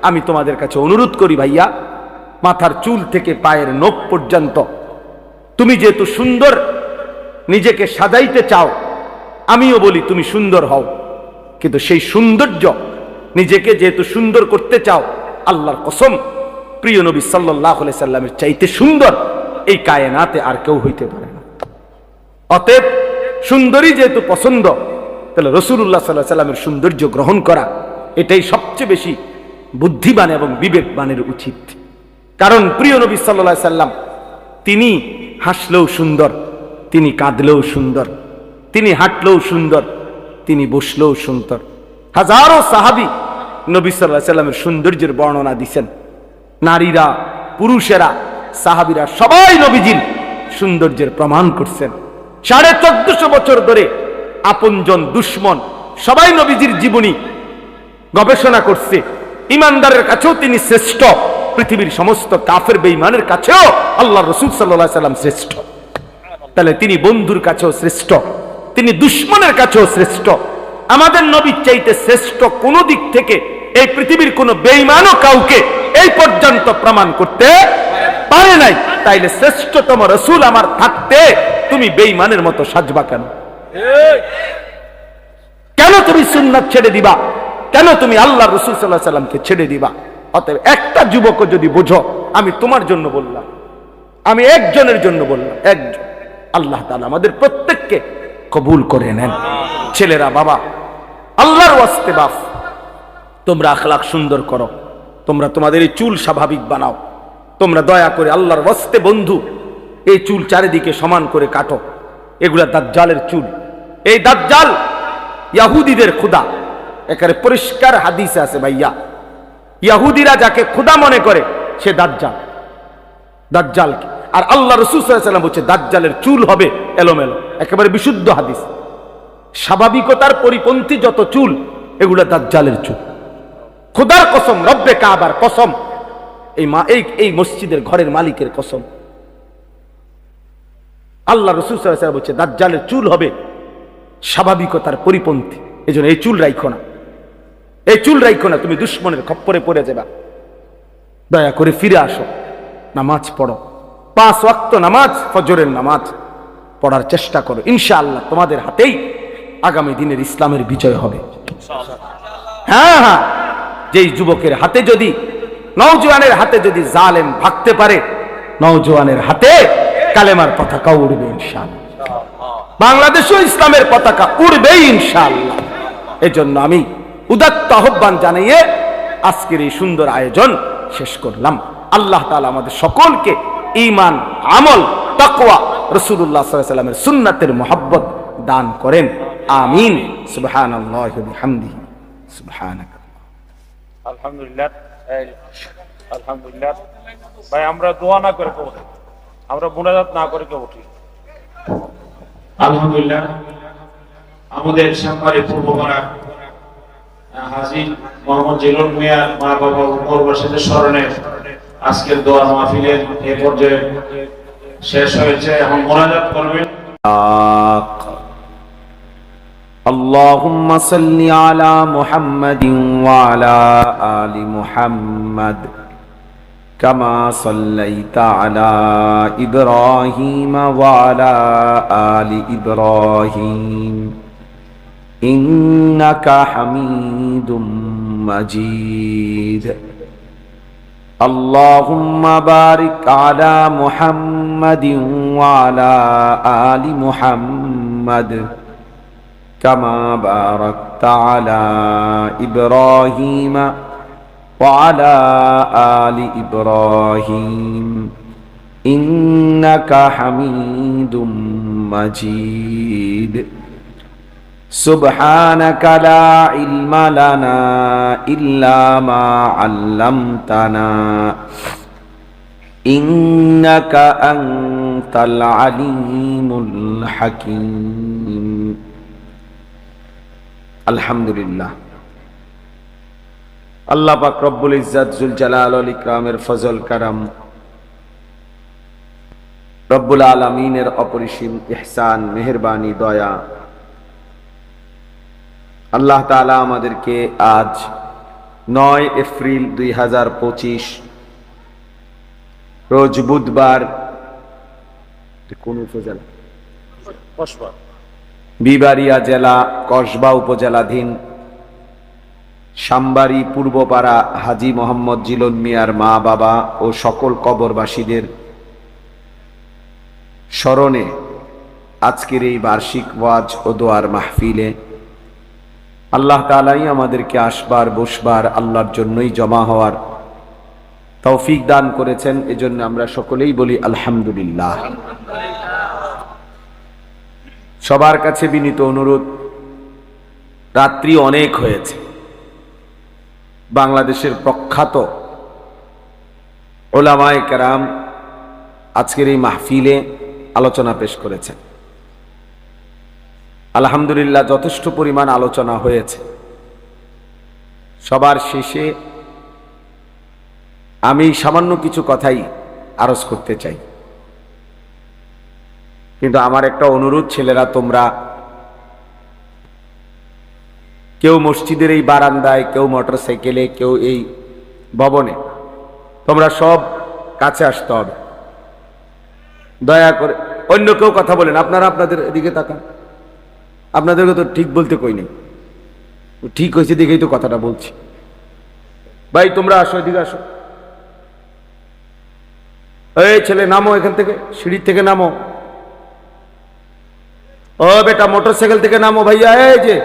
আমি তোমাদের কাছে অনুরোধ করি ভাইয়া, মাথার চুল থেকে পায়ের নখ পর্যন্ত তুমি যেহেতু সুন্দর নিজেকে সাজাইতে চাও, আমিও বলি তুমি সুন্দর হও, কিন্তু সেই সৌন্দর্য নিজেকে যেহেতু সুন্দর করতে চাও, আল্লাহর কসম প্রিয় নবী সাল্লাল্লাহু আলাইহি সাল্লামের চাইতে সুন্দর এই কায়নাতে আর কেউ হইতে পারে না। অতএব সুন্দরী যেহেতু পছন্দ, তাহলে রাসূলুল্লাহ সাল্লাল্লাহু আলাইহি সাল্লামের সৌন্দর্য গ্রহণ করা এটাই সবচেয়ে বেশি বুদ্ধিমান এবং বিবেকবানের উচিত। কারণ প্রিয় নবী সাল্লাল্লাহু আলাইহি সাল্লাম তিনি হাসলেও সুন্দর, তিনি কাঁদলেও সুন্দর, তিনি হাঁটলেও সুন্দর, তিনি বসলেও সুন্দর। হাজারো সাহাবী নবী সাল্লাল্লাহু আলাইহি সাল্লামের সৌন্দর্যের বর্ণনা দিয়েছেন। নারীরা, পুরুষেরা, সাহাবীরা সবাই নবীজির সৌন্দর্যের প্রমাণ করছেন। 1450 বছর ধরে আপনজন দুশ্মন সবাই নবীজির জীবনী গবেষণা করছে। ইমানদারের কাছেও তিনি শ্রেষ্ঠ, পৃথিবীর সমস্ত কাফের বেঈমানের কাছেও আল্লাহর রাসূল সাল্লাল্লাহু আলাইহি সাল্লাম শ্রেষ্ঠ। তাহলে তিনি বন্ধুর কাছেও শ্রেষ্ঠ, তিনি দুশ্মনের কাছেও শ্রেষ্ঠ। আমাদের নবীর চাইতে শ্রেষ্ঠ কোন দিক থেকে এই পৃথিবীর কোন বেঈমানও কাউকে এই পর্যন্ত প্রমাণ করতে পারে নাই। তাইলে শ্রেষ্ঠতম রাসূল আমার থাকতে তুমি বেঈমানের মতো সাজবা কেন? কেন তুমি সুন্নাত ছেড়ে দিবা? কেন তুমি আল্লাহর রাসূল সাল্লাল্লাহু আলাইহি সাল্লামকে ছেড়ে দিবা? অতএব একটা যুবক যদি বোঝো, আমি তোমার জন্য বললাম, আমি একজনের জন্য বললাম, একজন। আল্লাহ তাআলা আমাদের প্রত্যেককে কবুল করে নেন। ছেলেরা, বাবা, আল্লাহর ওয়াস্তে বাপ, তোমরা আখলাক সুন্দর করো, তোমরা তোমাদের এই চুল স্বাভাবিক বানাও, তোমরা দয়া করে আল্লাহর ওয়াস্তে বন্ধু এই চুল চারিদিকে সমান করে কাটো। এগুলা দাজ্জালের চুল। এই দাজ্জাল ইহুদিদের খোদা, এখানে পরিষ্কার হাদিসে আছে ভাইয়া, ইহুদিরা যাকে খোদা মনে করে সে দাজ্জাল। দাজ্জালকে। আর আল্লাহ রাসূল সাল্লাল্লাহু আলাইহি ওয়াসাল্লাম বলছে দাজ্জালের চুল হবে এলোমেলো, একেবারে বিশুদ্ধ হাদিস। স্বাভাবিকতার পরিপন্থী যত চুল এগুলা দাজ্জালের চুল। খোদার কসম, রব্বে কাবার কসম, এই মসজিদের ঘরের মালিকের কসম, আল্লাহ রাসূল সাল্লাল্লাহু আলাইহি ওয়াসাল্লাম বলছে দাজ্জালের চুল হবে স্বাভাবিকতার পরিপন্থী। এজন্য এই চুল রাখো না, এই চুল রাখো না, তুমি দুশমনের খপ্পরে পড়ে যাবা। দয়া করে ফিরে আসো, নামাজ পড়ো, 5 ওয়াক্ত নামাজ, ফজরের নামাজ পড়ার চেষ্টা করো। ইনশাআল্লাহ তোমাদের হাতেই আগামী দিনের ইসলামের বিজয় হবে। হ্যাঁ হ্যাঁ, যেই যুবকের হাতে যদি, নওজোয়ানের হাতে যদি জালেম ভাগতে পারে, নওজোয়ানের হাতে কালেমার পতাকা উড়বে ইনশাআল্লাহ। বাংলাদেশেও ইসলামের পতাকা উড়বেই ইনশাআল্লাহ। এজন্য আমি উদাত্ত আহ্বান জানিয়ে আজকের এই সুন্দর আয়োজন শেষ করলাম। আল্লাহ তাআলা আমাদের সকলকে ঈমান, আমল, তাকওয়া, রাসূলুল্লাহ সাল্লাল্লাহু আলাইহি ওয়াসাল্লামের সুন্নাতের মুহাব্বত দান করেন। আমিন। সুবহানাল্লাহি ওয়া বিহামদিহি, সুবহানাক। আলহামদুলিল্লাহ, আলহামদুলিল্লাহ। ভাই আমরা দোয়া না করে কেউ, আমরা মুনাজাত না করে কেউ উঠি। আলহামদুলিল্লাহ, আমাদের সাংবাদিক পূর্বপাড়া হাজী মোহাম্মদ জিলুল মিয়ার মা বাবা উপর বসেদের স্মরণে আজকের দোয়া মাহফিলের এ পর্যায়ে শেষ হয়েছে। এখন মুনাজাত করবেন। اللهم صل على محمد وعلى آل محمد كما صليت على إبراهيم وعلى آل إبراهيم إنك حميد مجيد اللهم بارك على محمد وعلى آل محمد كما باركت على إبراهيم وعلى آل إبراهيم إنك حميد مجيد سبحانك لا علم لنا إلا ما علمتنا إنك أنت العليم الحكيم আলহামদুলিল্লাহ। আল্লাহ পাক রব্বুল ইজ্জাত জুল জালাল ওয়াল ইকরামের ফজল কারাম, রব্বুল আলামিনের অপরিসীম ইহসান, মেহেরবানি, দয়া, আল্লাহ তাআলা আমাদেরকে আজ 9 এপ্রিল 2025 রোজ বুধবার, কোন উপজেলা? বিবাড়িয়া জেলা কসবা উপজেলাধীন সাম্বারি পূর্বপাড়া হাজী মোহাম্মদ জিলন মিয়ার মা বাবা ও সকল কবরবাসীদের স্মরণে আজকের এই বার্ষিক ওয়াজ ও দোয়ার মাহফিলে আল্লাহ তাআলাই আমাদেরকে আসবার, বসবার, আল্লাহর জন্যই জমা হওয়ার তৌফিক দান করেছেন। এজন্য আমরা সকলেই বলি আলহামদুলিল্লাহ। সবার কাছে বিনীত অনুরোধ, রাত্রি অনেক হয়েছে, বাংলাদেশের প্রখ্যাত উলামায়ে কেরাম আজকের এই মাহফিলে আলোচনা পেশ করেছেন। আলহামদুলিল্লাহ, যথেষ্ট পরিমাণ আলোচনা হয়েছে। সবার শেষে আমি সামান্য কিছু কথাই আরজ করতে চাই। কিন্তু আমার একটা অনুরোধ, ছেলেরা তোমরা কেউ মসজিদের এই বারান্দায়, কেউ মোটরসাইকেলে, কেউ এই ভবনে, তোমরা সব কাছে আসতে হবে দয়া করে। অন্য কেউ কথা বলেন, আপনারা আপনাদের দিকে তাকান। আপনাদেরকে তো ঠিক বলতে কই নেই, ঠিক হয়েছে দেখেই তো কথাটা বলছি। ভাই তোমরা আসো, এদিকে আসো। এই ছেলে নামো এখান থেকে, সিঁড়ি থেকে নামো। ও বেটা মোটরসাইকেল থেকে নামো ভাইয়া। এই যে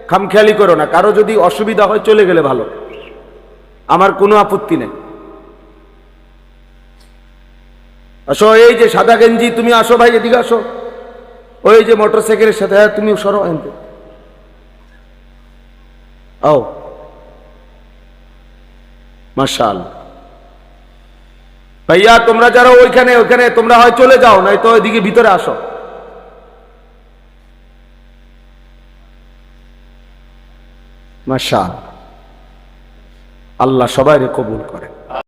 খামখেয়ালি করো না, কারো যদি অসুবিধা হয় চলে গেলে ভালো, আমার কোনো আপত্তি নেই। আসো, এই যে সাদা গেঞ্জি, তুমি আসো ভাই, এদিকে আসো। ওই যে মোটরসাইকেলের সাথে, তুমি সরো এনতে। ও মাশাআল্লাহ, ভাইয়া তোমরা যারা ওইখানে ওইখানে তোমরা হয় চলে যাও, নাই তো ওইদিকে ভিতরে আসো। মাশাআল্লাহ, আল্লাহ সবাইকে কবুল করেন।